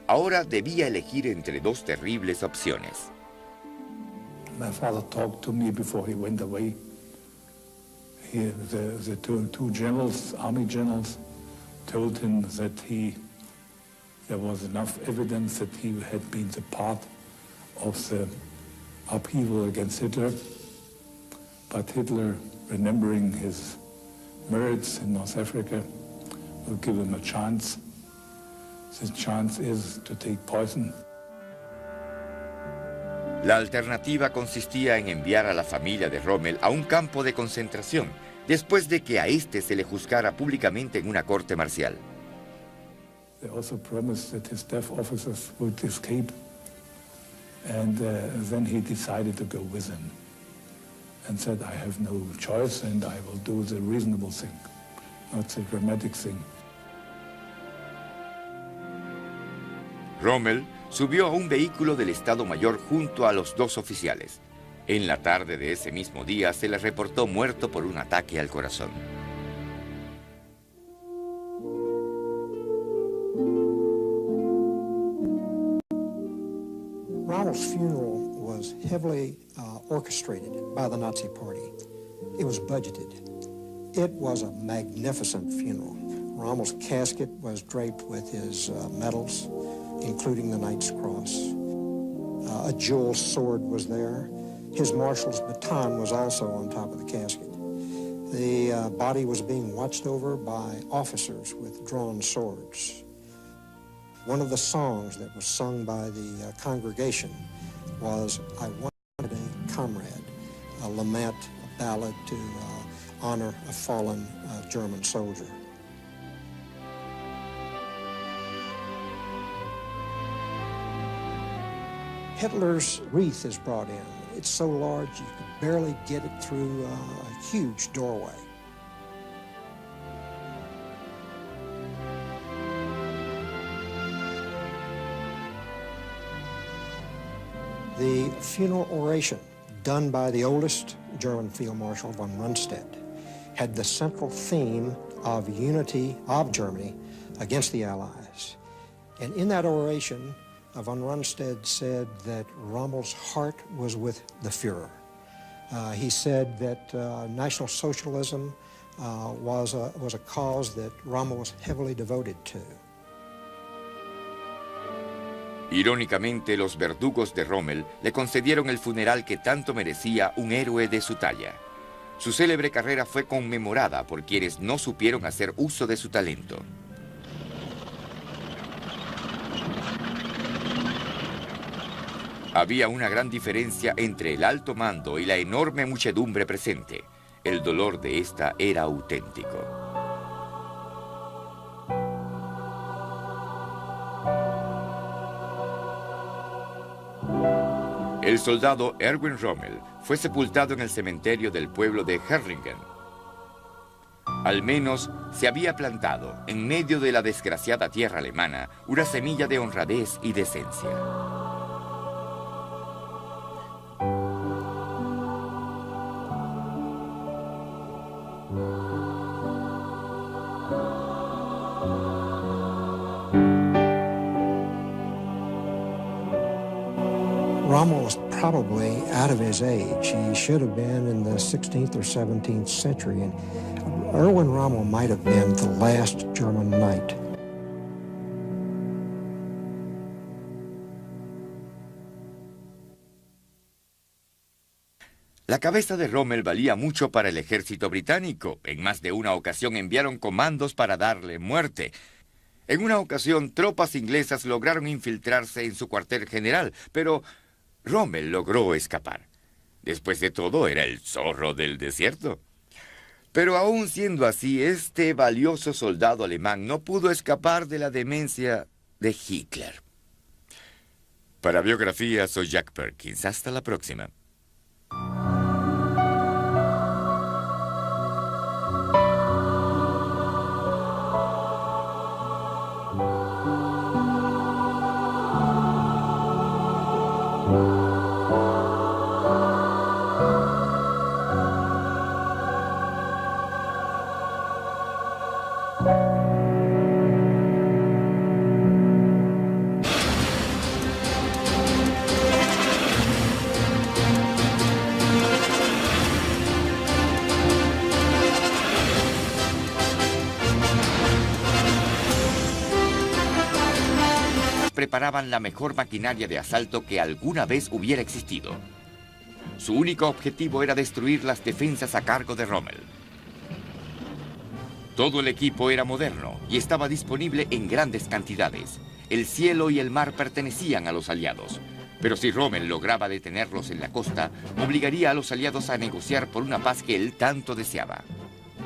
Ahora debía elegir entre dos terribles opciones. My father talked to me before he went away. The two generals, army generals, told him that there was enough evidence that he had been the part of the upheaval against Hitler. But Hitler, remembering his merits in North Africa, will give him a chance. The chance is to take poison. La alternativa consistía en enviar a la familia de Rommel a un campo de concentración, después de que a este se le juzgara públicamente en una corte marcial. They also promised that his staff officers would escape, and then he decided to go with them, and said, I have no choice and I will do the reasonable thing, not the dramatic thing. Rommel subió a un vehículo del Estado Mayor junto a los dos oficiales. En la tarde de ese mismo día se le reportó muerto por un ataque al corazón. Rommel's funeral was heavily orchestrated by the Nazi Party. It was budgeted. It was a magnificent funeral. Rommel's casket was draped with his medals, including the Knight's Cross. A jeweled sword was there. His marshal's baton was also on top of the casket. The body was being watched over by officers with drawn swords. One of the songs that was sung by the congregation was I Wanted a Comrade, a lament, a ballad to honor a fallen German soldier. Hitler's wreath is brought in. It's so large you could barely get it through a huge doorway. The funeral oration, done by the oldest German Field Marshal von Rundstedt, had the central theme of unity of Germany against the Allies. And in that oration, von Rundstedt said that Rommel's heart was with the Fuhrer. He said that National Socialism was a cause that Rommel was heavily devoted to. Irónicamente, los verdugos de Rommel le concedieron el funeral que tanto merecía un héroe de su talla. Su célebre carrera fue conmemorada por quienes no supieron hacer uso de su talento. Había una gran diferencia entre el alto mando y la enorme muchedumbre presente. El dolor de esta era auténtico. El soldado Erwin Rommel fue sepultado en el cementerio del pueblo de Herringen. Al menos se había plantado, en medio de la desgraciada tierra alemana, una semilla de honradez y decencia. Rommel was probably out of his age. He should have been in the 16th or 17th century, and Erwin Rommel might have been the last German knight. La cabeza de Rommel valía mucho para el ejército británico. En más de una ocasión enviaron comandos para darle muerte. En una ocasión, tropas inglesas lograron infiltrarse en su cuartel general, pero Rommel logró escapar. Después de todo, era el zorro del desierto. Pero aún siendo así, este valioso soldado alemán no pudo escapar de la demencia de Hitler. Para Biografía, soy Jack Perkins. Hasta la próxima. Preparaban la mejor maquinaria de asalto que alguna vez hubiera existido. Su único objetivo era destruir las defensas a cargo de Rommel. Todo el equipo era moderno y estaba disponible en grandes cantidades. El cielo y el mar pertenecían a los aliados. Pero si Rommel lograba detenerlos en la costa, obligaría a los aliados a negociar por una paz que él tanto deseaba.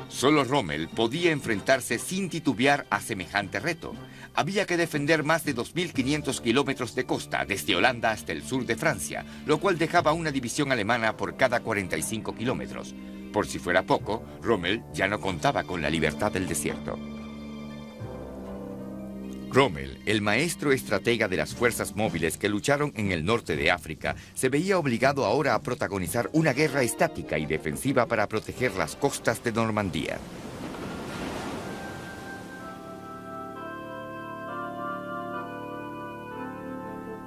Solo Rommel podía enfrentarse sin titubear a semejante reto. Había que defender más de 2.500 kilómetros de costa, desde Holanda hasta el sur de Francia, lo cual dejaba una división alemana por cada 45 kilómetros. Por si fuera poco, Rommel ya no contaba con la libertad del desierto. Rommel, el maestro estratega de las fuerzas móviles que lucharon en el norte de África, se veía obligado ahora a protagonizar una guerra estática y defensiva para proteger las costas de Normandía.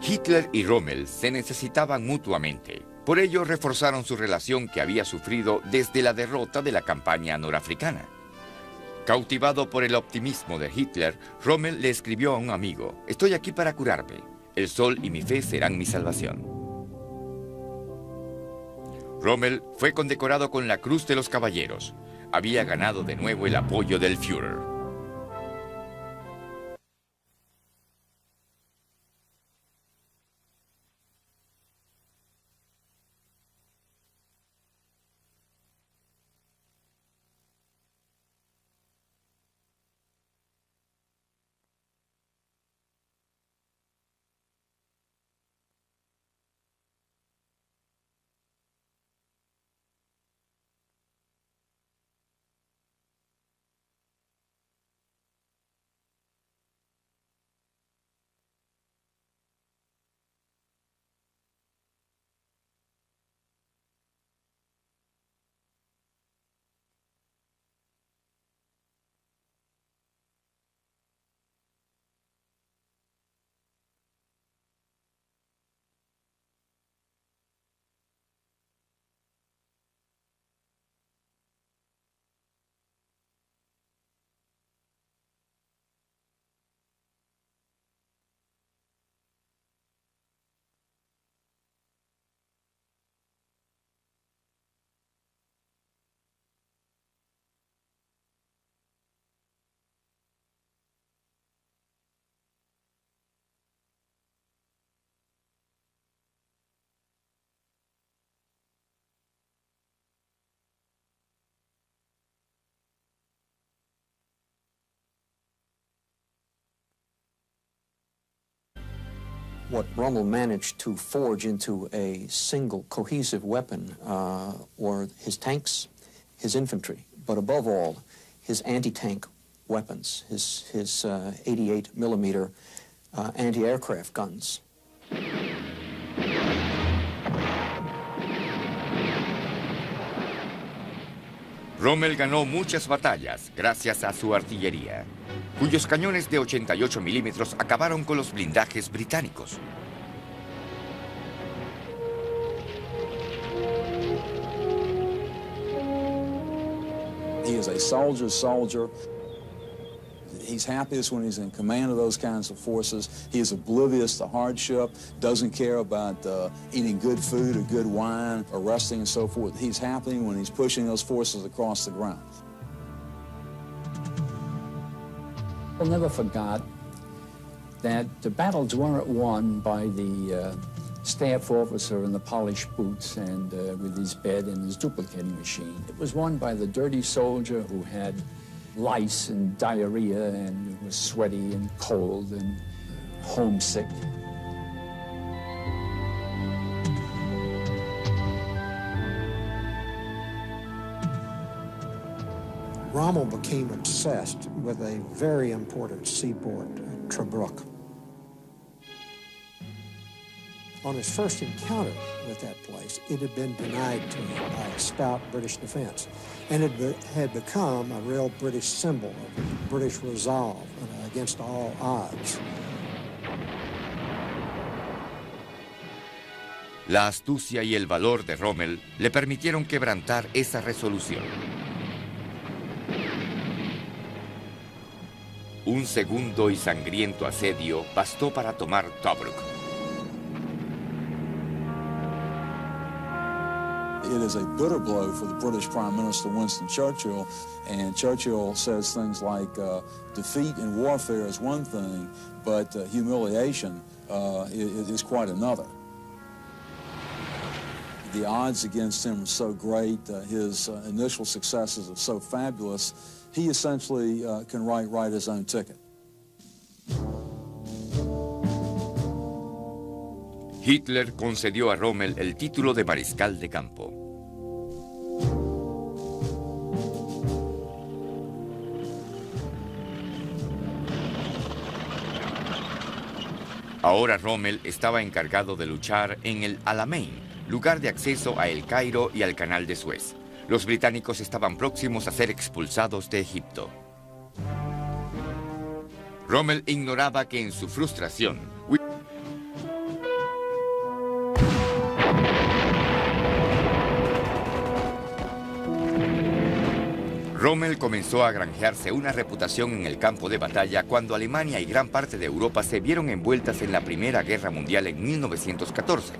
Hitler y Rommel se necesitaban mutuamente. Por ello reforzaron su relación que había sufrido desde la derrota de la campaña norafricana. Cautivado por el optimismo de Hitler, Rommel le escribió a un amigo: «Estoy aquí para curarme. El sol y mi fe serán mi salvación». Rommel fue condecorado con la Cruz de los Caballeros. Había ganado de nuevo el apoyo del Führer. What Rommel managed to forge into a single cohesive weapon were his tanks, his infantry, but above all, his anti-tank weapons, his 88mm anti-aircraft guns. Rommel ganó muchas batallas gracias a su artillería, cuyos cañones de 88 milímetros acabaron con los blindajes británicos. He is a soldier's soldier. He's happiest when he's in command of those kinds of forces. He is oblivious to hardship, doesn't care about eating good food or good wine or resting and so forth. He's happy when he's pushing those forces across the ground. We'll never forget that the battles weren't won by the staff officer in the polished boots and with his bed and his duplicating machine. It was won by the dirty soldier who had lice and diarrhea and was sweaty and cold and homesick. Rommel became obsessed with a very important seaport, Tobruk. On his first encounter with that place, it had been denied to him by a stout British defense, and it had become a real British symbol of British resolve against all odds. La astucia y el valor de Rommel le permitieron quebrantar esa resolución. Un segundo y sangriento asedio bastó para tomar Tobruk. It is a bitter blow for the British Prime Minister Winston Churchill, and Churchill says things like, defeat in warfare is one thing, but humiliation is quite another. The odds against him are so great, his initial successes are so fabulous, he essentially can write his own ticket. Hitler concedió a Rommel el título de mariscal de campo. Ahora Rommel estaba encargado de luchar en el Alamein, lugar de acceso a El Cairo y al Canal de Suez. Los británicos estaban próximos a ser expulsados de Egipto. Rommel ignoraba que en su frustración, Rommel comenzó a granjearse una reputación en el campo de batalla cuando Alemania y gran parte de Europa se vieron envueltas en la Primera Guerra Mundial en 1914.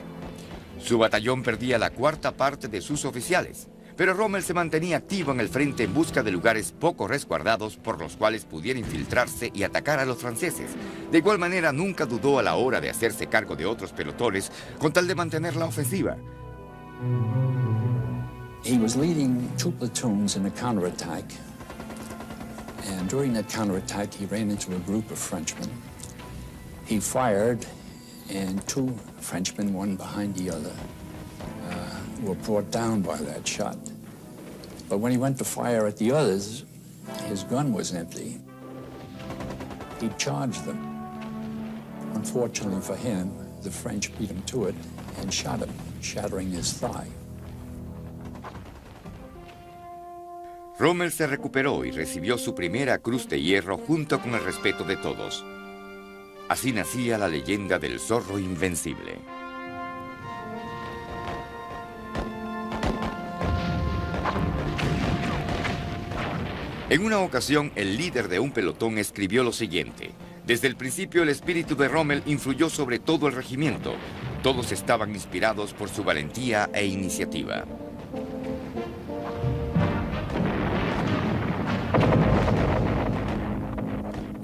Su batallón perdía la cuarta parte de sus oficiales, pero Rommel se mantenía activo en el frente en busca de lugares poco resguardados por los cuales pudiera infiltrarse y atacar a los franceses. De igual manera, nunca dudó a la hora de hacerse cargo de otros pelotones con tal de mantener la ofensiva. He was leading 2 platoons in a counterattack, and during that counterattack he ran into a group of Frenchmen. He fired, and 2 Frenchmen, one behind the other, were brought down by that shot. But when he went to fire at the others, his gun was empty. He charged them. Unfortunately for him, the French beat him to it and shot him, shattering his thigh. Rommel se recuperó y recibió su primera Cruz de Hierro junto con el respeto de todos. Así nacía la leyenda del zorro invencible. En una ocasión, el líder de un pelotón escribió lo siguiente: desde el principio el espíritu de Rommel influyó sobre todo el regimiento. Todos estaban inspirados por su valentía e iniciativa.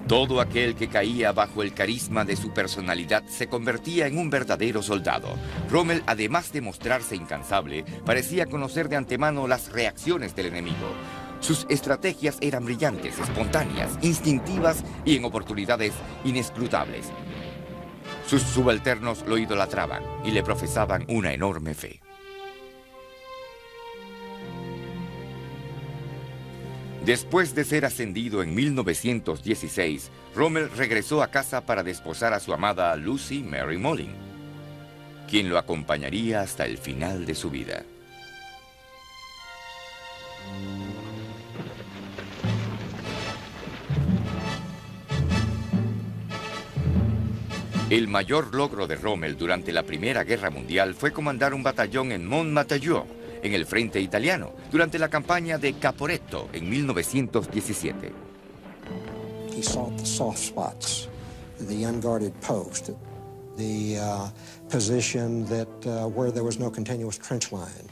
Todo aquel que caía bajo el carisma de su personalidad se convertía en un verdadero soldado. Rommel, además de mostrarse incansable, parecía conocer de antemano las reacciones del enemigo. Sus estrategias eran brillantes, espontáneas, instintivas y en oportunidades inescrutables. Sus subalternos lo idolatraban y le profesaban una enorme fe. Después de ser ascendido en 1916, Rommel regresó a casa para desposar a su amada Lucy Mary Molin, quien lo acompañaría hasta el final de su vida. El mayor logro de Rommel durante la Primera Guerra Mundial fue comandar un batallón en Mont-Matajou, en el frente italiano, durante la campaña de Caporetto en 1917. He sought the soft spots, the unguarded post, the position where there was no continuous trench line.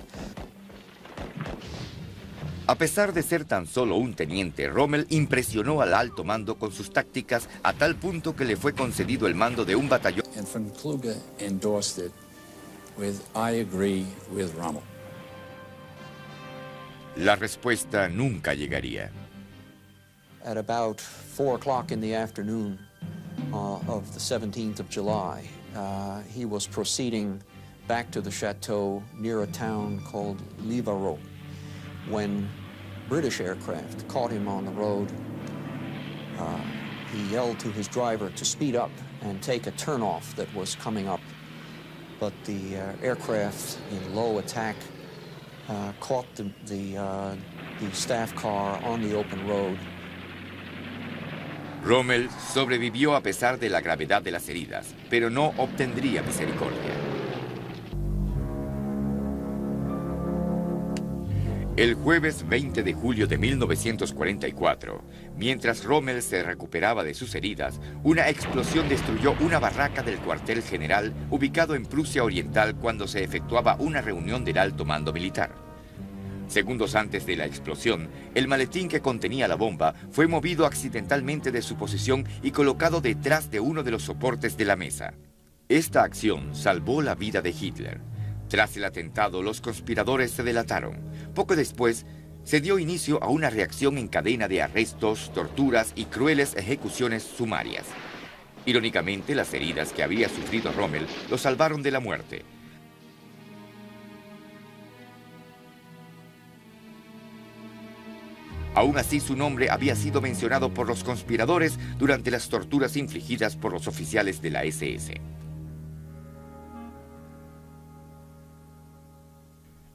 A pesar de ser tan solo un teniente, Rommel impresionó al alto mando con sus tácticas a tal punto que le fue concedido el mando de un batallón. And von Kluge endorsed it with, "I agree with Rommel." La respuesta nunca llegaría. At about 4 o'clock in the afternoon of the 17th of July, he was proceeding back to the chateau near a town called Livarot, when British aircraft caught him on the road. He yelled to his driver to speed up and take a turnoff that was coming up, but the aircraft in low attack caught the staff car on the open road. Rommel sobrevivió a pesar de la gravedad de las heridas, pero no obtendría misericordia. El jueves 20 de julio de 1944, mientras Rommel se recuperaba de sus heridas, una explosión destruyó una barraca del cuartel general ubicado en Prusia Oriental cuando se efectuaba una reunión del alto mando militar. Segundos antes de la explosión, el maletín que contenía la bomba fue movido accidentalmente de su posición y colocado detrás de uno de los soportes de la mesa. Esta acción salvó la vida de Hitler. Tras el atentado, los conspiradores se delataron. Poco después, se dio inicio a una reacción en cadena de arrestos, torturas y crueles ejecuciones sumarias. Irónicamente, las heridas que había sufrido Rommel lo salvaron de la muerte. Aún así, su nombre había sido mencionado por los conspiradores durante las torturas infligidas por los oficiales de la SS.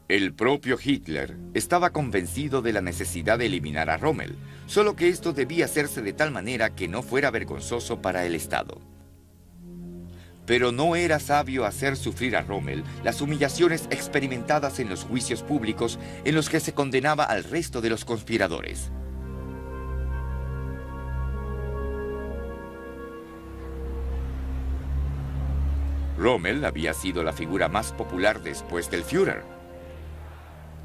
El propio Hitler estaba convencido de la necesidad de eliminar a Rommel, solo que esto debía hacerse de tal manera que no fuera vergonzoso para el Estado. Pero no era sabio hacer sufrir a Rommel las humillaciones experimentadas en los juicios públicos en los que se condenaba al resto de los conspiradores. Rommel había sido la figura más popular después del Führer.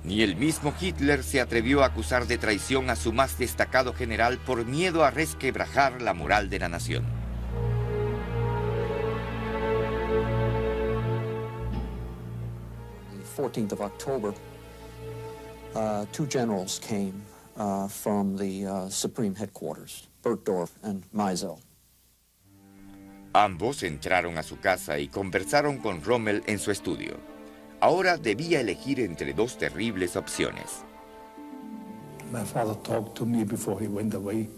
Ni el mismo Hitler se atrevió a acusar de traición a su más destacado general por miedo a resquebrajar la moral de la nación. The 14th of October, 2 generals came from the Supreme Headquarters, Bergdorf and Meisel. Ambos entraron a su casa y conversaron con Rommel en su estudio. Ahora debía elegir entre dos terribles opciones. My father talked to me before he went away.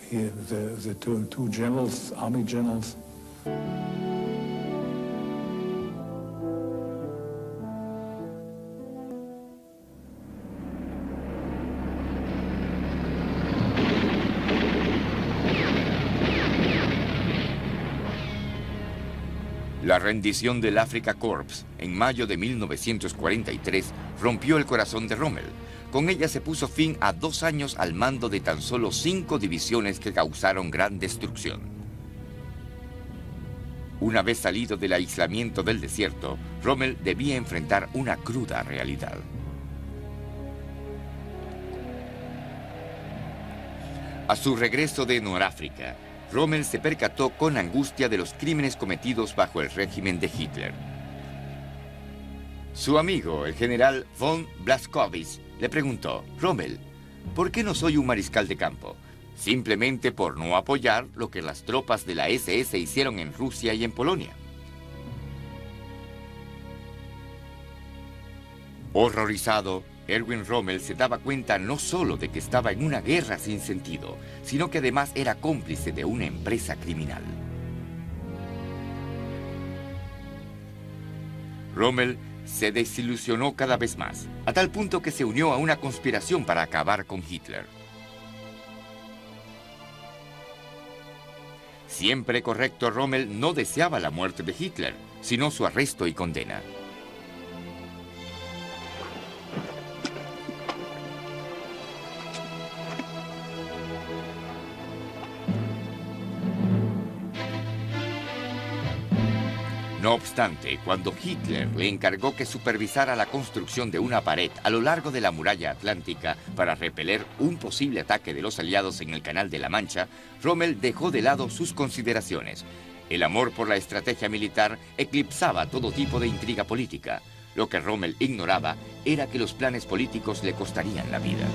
The two generals, army generals. La rendición del Afrika Korps en mayo de 1943 rompió el corazón de Rommel. Con ella se puso fin a 2 años al mando de tan solo 5 divisiones que causaron gran destrucción. Una vez salido del aislamiento del desierto, Rommel debía enfrentar una cruda realidad. A su regreso de Noráfrica, Rommel se percató con angustia de los crímenes cometidos bajo el régimen de Hitler. Su amigo, el general von Blaskowitz, le preguntó: Rommel, ¿por qué no soy un mariscal de campo? simplemente por no apoyar lo que las tropas de la SS hicieron en Rusia y en Polonia. Horrorizado, Erwin Rommel se daba cuenta no solo de que estaba en una guerra sin sentido, sino que además era cómplice de una empresa criminal. Rommel se desilusionó cada vez más, a tal punto que se unió a una conspiración para acabar con Hitler. Siempre correcto, Rommel no deseaba la muerte de Hitler, sino su arresto y condena. No obstante, cuando Hitler le encargó que supervisara la construcción de una pared a lo largo de la muralla atlántica para repeler un posible ataque de los aliados en el Canal de la Mancha, Rommel dejó de lado sus consideraciones. El amor por la estrategia militar eclipsaba todo tipo de intriga política. Lo que Rommel ignoraba era que los planes políticos le costarían la vida.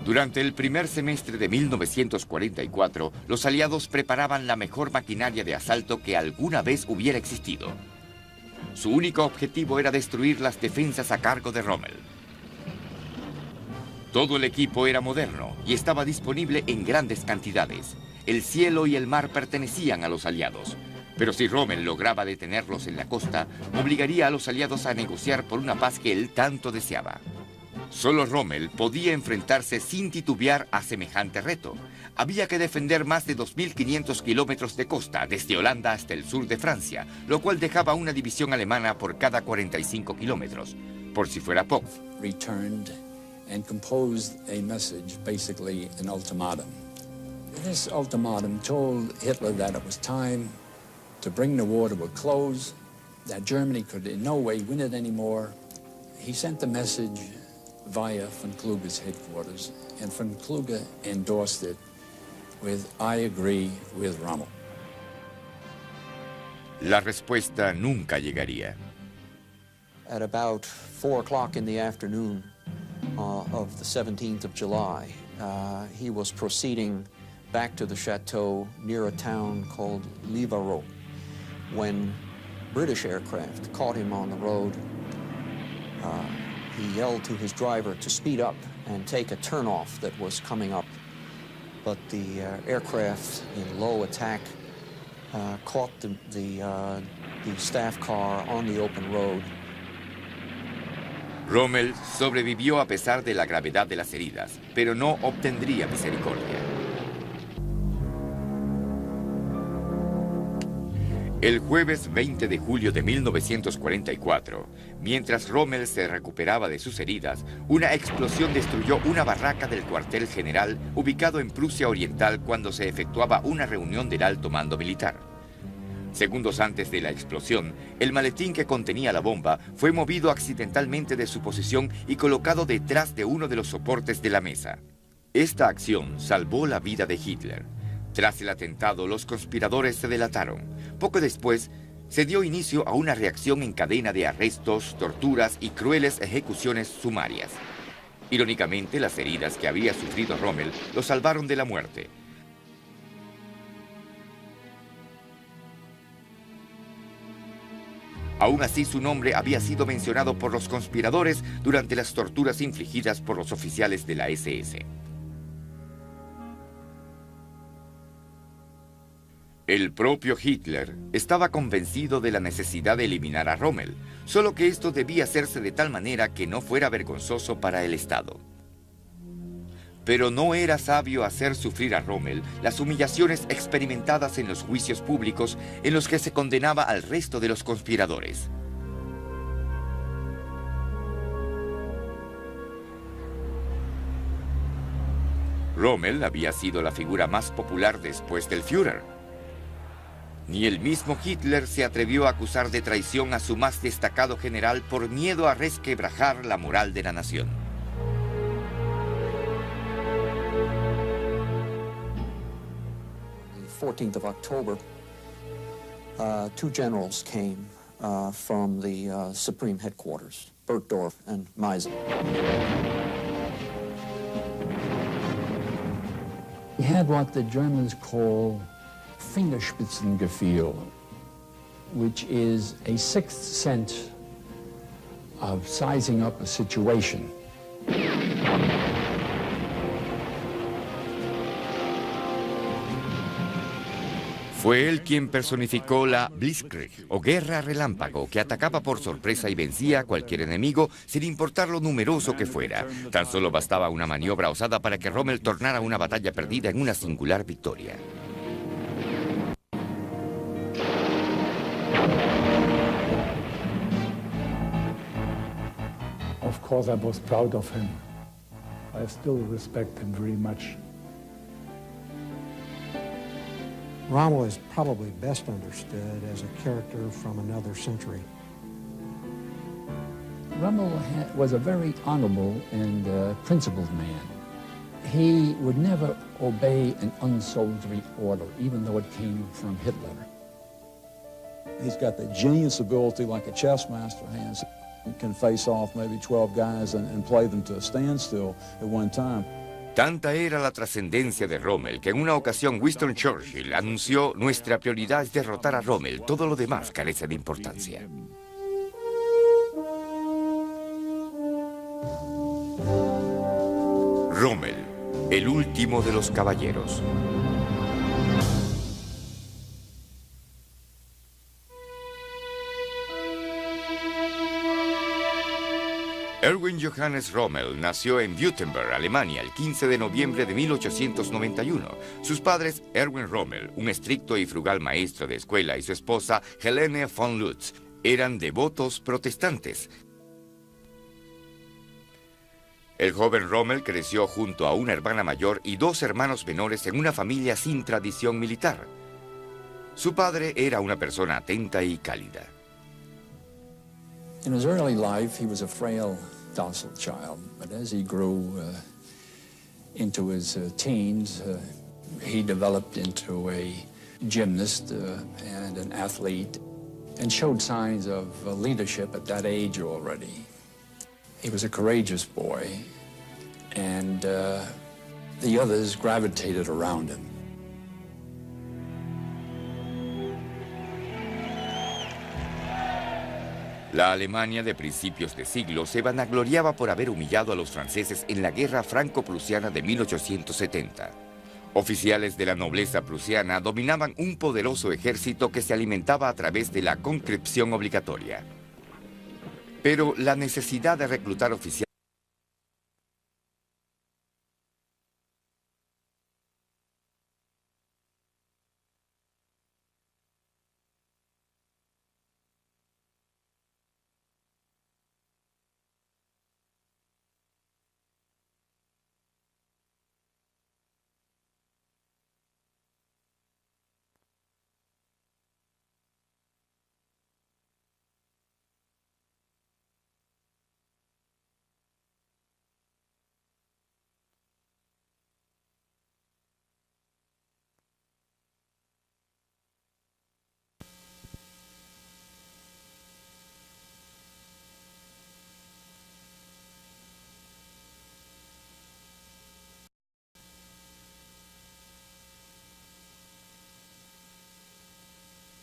Durante el primer semestre de 1944, los aliados preparaban la mejor maquinaria de asalto que alguna vez hubiera existido. Su único objetivo era destruir las defensas a cargo de Rommel. Todo el equipo era moderno y estaba disponible en grandes cantidades. El cielo y el mar pertenecían a los aliados. Pero si Rommel lograba detenerlos en la costa, obligaría a los aliados a negociar por una paz que él tanto deseaba. Solo Rommel podía enfrentarse sin titubear a semejante reto. Había que defender más de 2.500 kilómetros de costa, desde Holanda hasta el sur de Francia, lo cual dejaba una división alemana por cada 45 kilómetros. Por si fuera poco. Returned and composed a message, basically an ultimatum. This ultimatum told Hitler that it was time to bring the war to a close, that Germany could in no way win it anymore. He sent the message via von Kluge's headquarters, and von Kluge endorsed it with "I agree with Rommel." La respuesta nunca llegaría. At about 4 o'clock in the afternoon of the 17th of July, he was proceeding back to the chateau near a town called Livarot when British aircraft caught him on the road. He yelled to his driver to speed up and take a turnoff that was coming up. But the aircraft in low attack caught the staff car on the open road. Rommel sobrevivió a pesar de la gravedad de las heridas, pero no obtendría misericordia. El jueves 20 de julio de 1944, mientras Rommel se recuperaba de sus heridas, una explosión destruyó una barraca del cuartel general ubicado en Prusia Oriental cuando se efectuaba una reunión del alto mando militar. Segundos antes de la explosión, el maletín que contenía la bomba fue movido accidentalmente de su posición y colocado detrás de uno de los soportes de la mesa. Esta acción salvó la vida de Hitler. Tras el atentado, los conspiradores se delataron. Poco después, se dio inicio a una reacción en cadena de arrestos, torturas y crueles ejecuciones sumarias. Irónicamente, las heridas que había sufrido Rommel lo salvaron de la muerte. Aún así, su nombre había sido mencionado por los conspiradores durante las torturas infligidas por los oficiales de la SS. El propio Hitler estaba convencido de la necesidad de eliminar a Rommel, solo que esto debía hacerse de tal manera que no fuera vergonzoso para el Estado. Pero no era sabio hacer sufrir a Rommel las humillaciones experimentadas en los juicios públicos en los que se condenaba al resto de los conspiradores. Rommel había sido la figura más popular después del Führer. Ni el mismo Hitler se atrevió a acusar de traición a su más destacado general por miedo a resquebrajar la moral de la nación. The 14th of October, Two generals came from the Supreme Headquarters, Bergdorf and Meisen. He had what the Germans call Fingerspitzengefühl, which is a sixth sense of sizing up a situation. Fue él quien personificó la Blitzkrieg, o guerra relámpago, que atacaba por sorpresa y vencía a cualquier enemigo sin importar lo numeroso que fuera. Tan solo bastaba una maniobra osada para que Rommel tornara una batalla perdida en una singular victoria. Of course, I was proud of him. I still respect him very much. Rommel is probably best understood as a character from another century. Rommel was a very honorable and principled man. He would never obey an unsoldierly order, even though it came from Hitler. He's got the genius ability like a chess master has. He can face off maybe 12 guys and play them to a standstill at one time. Tanta era la trascendencia de Rommel que en una ocasión Winston Churchill anunció: nuestra prioridad es derrotar a Rommel, todo lo demás carece de importancia. Rommel, el último de los caballeros. Erwin Johannes Rommel nació en Württemberg, Alemania, el 15 de noviembre de 1891. Sus padres, Erwin Rommel, un estricto y frugal maestro de escuela, y su esposa, Helene von Lutz, eran devotos protestantes. El joven Rommel creció junto a una hermana mayor y dos hermanos menores en una familia sin tradición militar. Su padre era una persona atenta y cálida. In his early life, he was a frail, docile child, but as he grew into his teens, he developed into a gymnast and an athlete, and showed signs of leadership at that age already. He was a courageous boy, and the others gravitated around him. La Alemania de principios de siglo se vanagloriaba por haber humillado a los franceses en la guerra franco-prusiana de 1870. Oficiales de la nobleza prusiana dominaban un poderoso ejército que se alimentaba a través de la conscripción obligatoria. Pero la necesidad de reclutar oficiales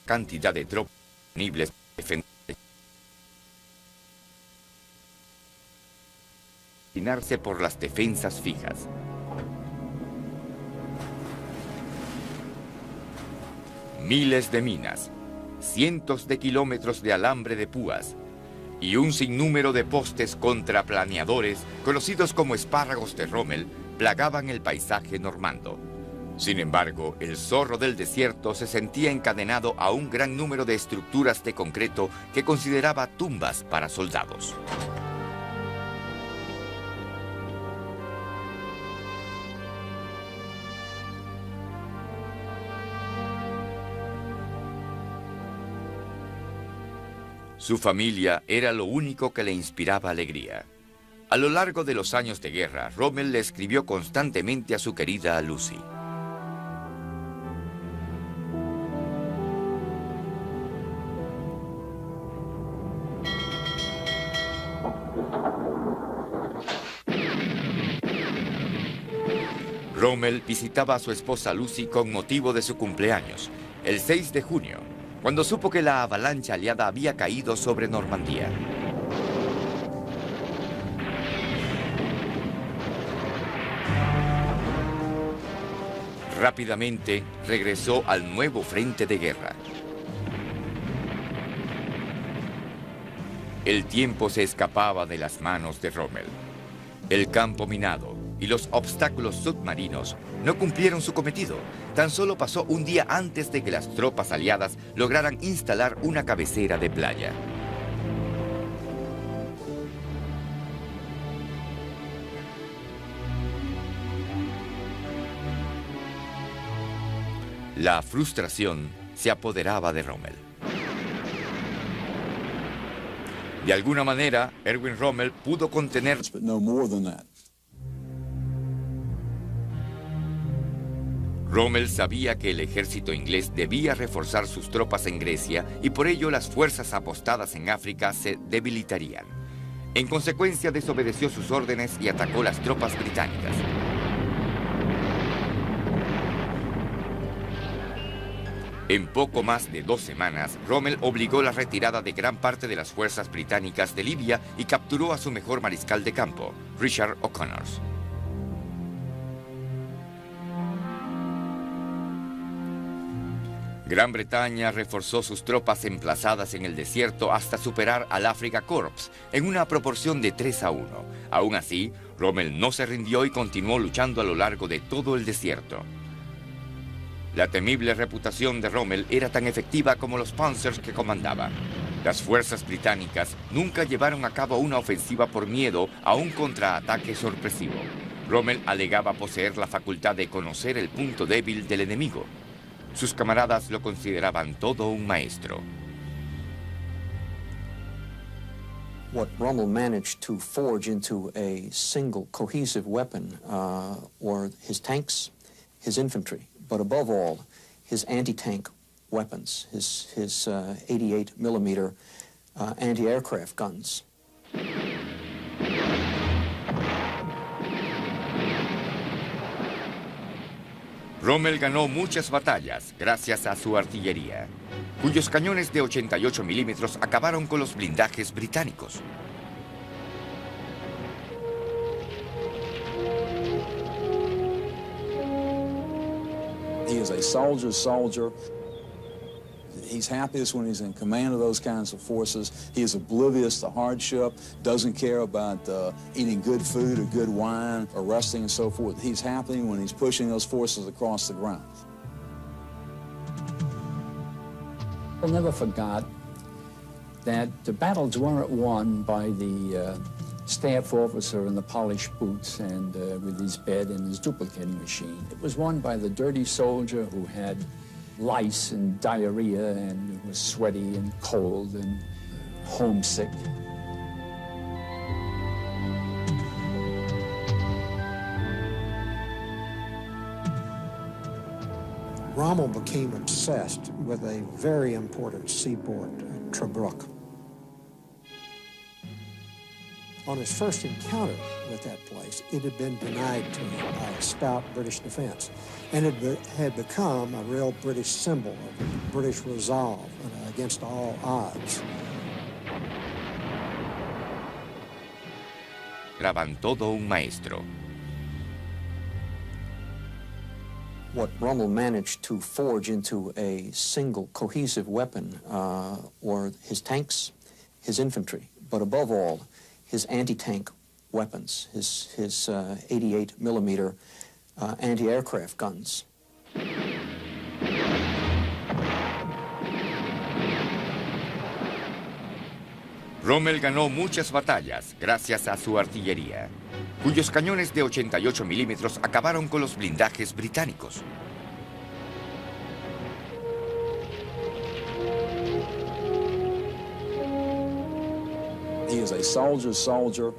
cantidad de tropas disponibles destinarse por las defensas fijas. Miles de minas, cientos de kilómetros de alambre de púas y un sinnúmero de postes contraplaneadores, conocidos como espárragos de Rommel, plagaban el paisaje normando. Sin embargo, el zorro del desierto se sentía encadenado a un gran número de estructuras de concreto que consideraba tumbas para soldados. Su familia era lo único que le inspiraba alegría. A lo largo de los años de guerra, Rommel le escribió constantemente a su querida Lucy. Rommel visitaba a su esposa Lucy con motivo de su cumpleaños, el 6 de junio, cuando supo que la avalancha aliada había caído sobre Normandía. Rápidamente regresó al nuevo frente de guerra. El tiempo se escapaba de las manos de Rommel. El campo minado y los obstáculos submarinos no cumplieron su cometido. Tan solo pasó un día antes de que las tropas aliadas lograran instalar una cabecera de playa. La frustración se apoderaba de Rommel. De alguna manera, Erwin Rommel pudo contener But no more than that. Rommel sabía que el ejército inglés debía reforzar sus tropas en Grecia y por ello las fuerzas apostadas en África se debilitarían. En consecuencia, desobedeció sus órdenes y atacó las tropas británicas. En poco más de 2 semanas, Rommel obligó la retirada de gran parte de las fuerzas británicas de Libia y capturó a su mejor mariscal de campo, Richard O'Connor. Gran Bretaña reforzó sus tropas emplazadas en el desierto hasta superar al Africa Corps en una proporción de 3-1. Aún así, Rommel no se rindió y continuó luchando a lo largo de todo el desierto. La temible reputación de Rommel era tan efectiva como los Panzers que comandaba. Las fuerzas británicas nunca llevaron a cabo una ofensiva por miedo a un contraataque sorpresivo. Rommel alegaba poseer la facultad de conocer el punto débil del enemigo. Sus camaradas lo consideraban todo un maestro. What Rommel managed to forge into a single cohesive weapon were his tanks, his infantry, but above all, his anti-tank weapons, his 88 millimeter anti-aircraft guns. Rommel ganó muchas batallas gracias a su artillería, cuyos cañones de 88 milímetros acabaron con los blindajes británicos. He is a soldier's soldier. He's happiest when he's in command of those kinds of forces. He is oblivious to hardship, doesn't care about eating good food or good wine or resting and so forth. He's happy when he's pushing those forces across the ground. I'll never forget that the battles weren't won by the staff officer in the polished boots and with his bed and his duplicating machine. It was won by the dirty soldier who had lice and diarrhea and was sweaty and cold and homesick. Rommel became obsessed with a very important seaport, Tobruk. On his first encounter with that place, it had been denied to him by a stout British defense, and it had become a real British symbol of British resolve against all odds. Eran todo un maestro. What Rommel managed to forge into a single cohesive weapon were his tanks, his infantry, but above all, his anti-tank weapons, his 88 millimeter anti-aircraft guns. Rommel ganó muchas batallas gracias a su artillería, cuyos cañones de 88 milímetros acabaron con los blindajes británicos. He is a soldier's soldier.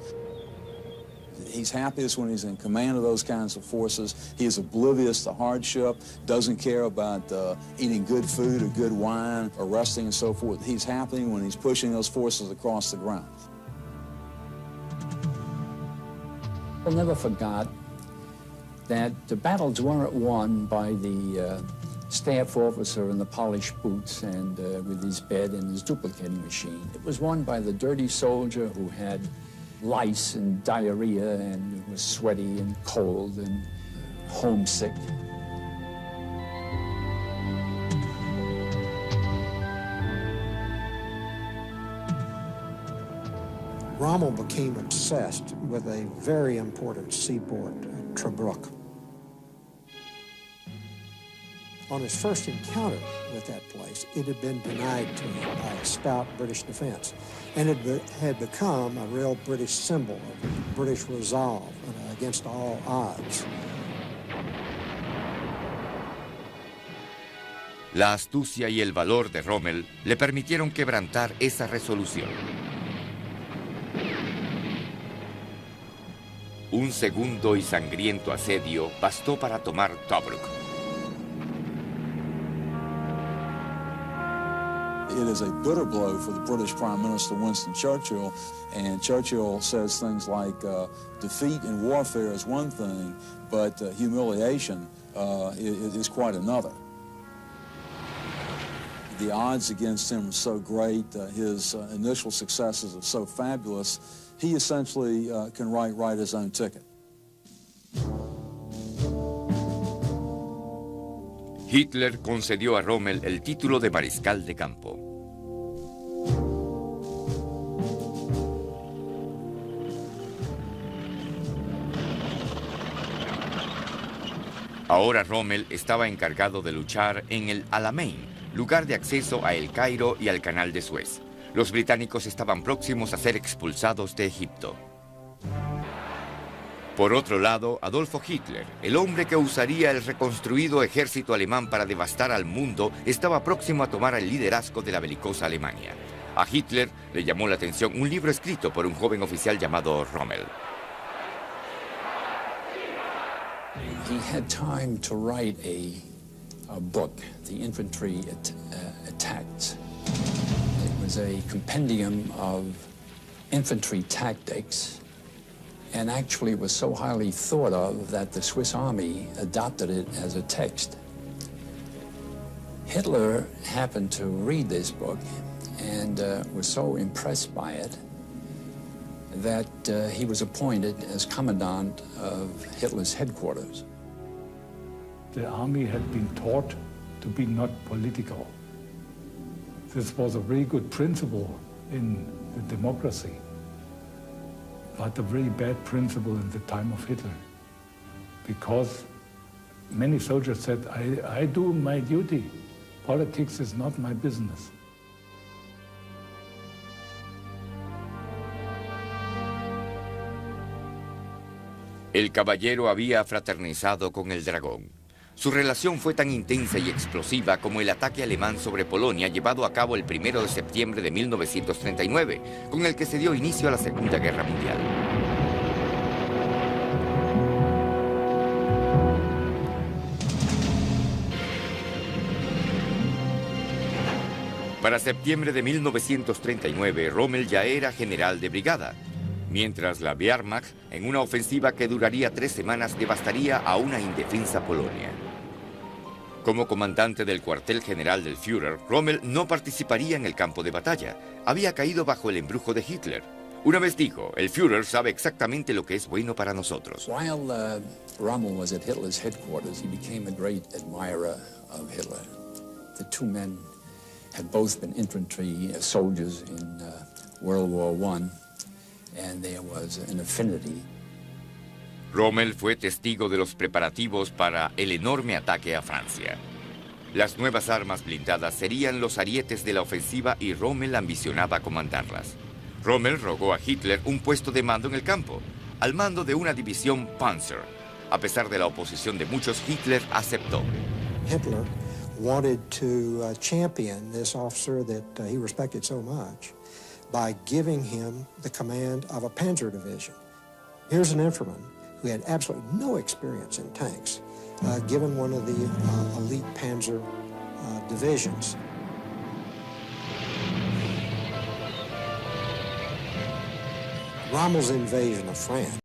He's happiest when he's in command of those kinds of forces. He is oblivious to hardship, doesn't care about eating good food or good wine or resting and so forth. He's happy when he's pushing those forces across the ground. I'll never forget that the battles weren't won by the staff officer in the polished boots and with his bed and his duplicating machine. It was won by the dirty soldier who had lice and diarrhea and was sweaty and cold and homesick. Rommel became obsessed with a very important seaport, Tobruk. On his first encounter with that place, it had been denied to him by a stout British defense, and it had become a real British symbol of British resolve against all odds. La astucia y el valor de Rommel le permitieron quebrantar esa resolución. Un segundo y sangriento asedio bastó para tomar Tobruk. It is a bitter blow for the British Prime Minister Winston Churchill, and Churchill says things like, defeat in warfare is one thing, but humiliation is quite another. The odds against him are so great, his initial successes are so fabulous, he essentially can write his own ticket. Hitler concedió a Rommel el título de mariscal de campo. Ahora Rommel estaba encargado de luchar en el Alamein, lugar de acceso a El Cairo y al Canal de Suez. Los británicos estaban próximos a ser expulsados de Egipto. Por otro lado, Adolfo Hitler, el hombre que usaría el reconstruido ejército alemán para devastar al mundo, estaba próximo a tomar el liderazgo de la belicosa Alemania. A Hitler le llamó la atención un libro escrito por un joven oficial llamado Rommel. He had time to write a book, The Infantry Attacks. It was a compendium of infantry tactics, and actually was so highly thought of that the Swiss Army adopted it as a text. Hitler happened to read this book and was so impressed by it that he was appointed as commandant of Hitler's headquarters. The army had been taught to be not political. This was a very good principle in the democracy, but a very bad principle in the time of Hitler, because many soldiers said, I do my duty. Politics is not my business. El caballero había fraternizado con el dragón. Su relación fue tan intensa y explosiva como el ataque alemán sobre Polonia llevado a cabo el 1 de septiembre de 1939, con el que se dio inicio a la Segunda Guerra Mundial. Para septiembre de 1939, Rommel ya era general de brigada, mientras la Wehrmacht, en una ofensiva que duraría 3 semanas, devastaría a una indefensa Polonia. Como comandante del cuartel general del Führer, Rommel no participaría en el campo de batalla. Había caído bajo el embrujo de Hitler. Una vez dijo, el Führer sabe exactamente lo que es bueno para nosotros. While Rommel was at Hitler's headquarters, he became a great admirer of Hitler. The two men had both been infantry soldiers in World War I, and there was an affinity. Rommel fue testigo de los preparativos para el enorme ataque a Francia. Las nuevas armas blindadas serían los arietes de la ofensiva y Rommel ambicionaba comandarlas. Rommel rogó a Hitler un puesto de mando en el campo, al mando de una división Panzer. A pesar de la oposición de muchos, Hitler aceptó. Hitler wanted to champion this officer that he respected so much by giving him the command of a Panzer division. Here's an infantryman who had absolutely no experience in tanks, given one of the elite Panzer divisions. Rommel's invasion of France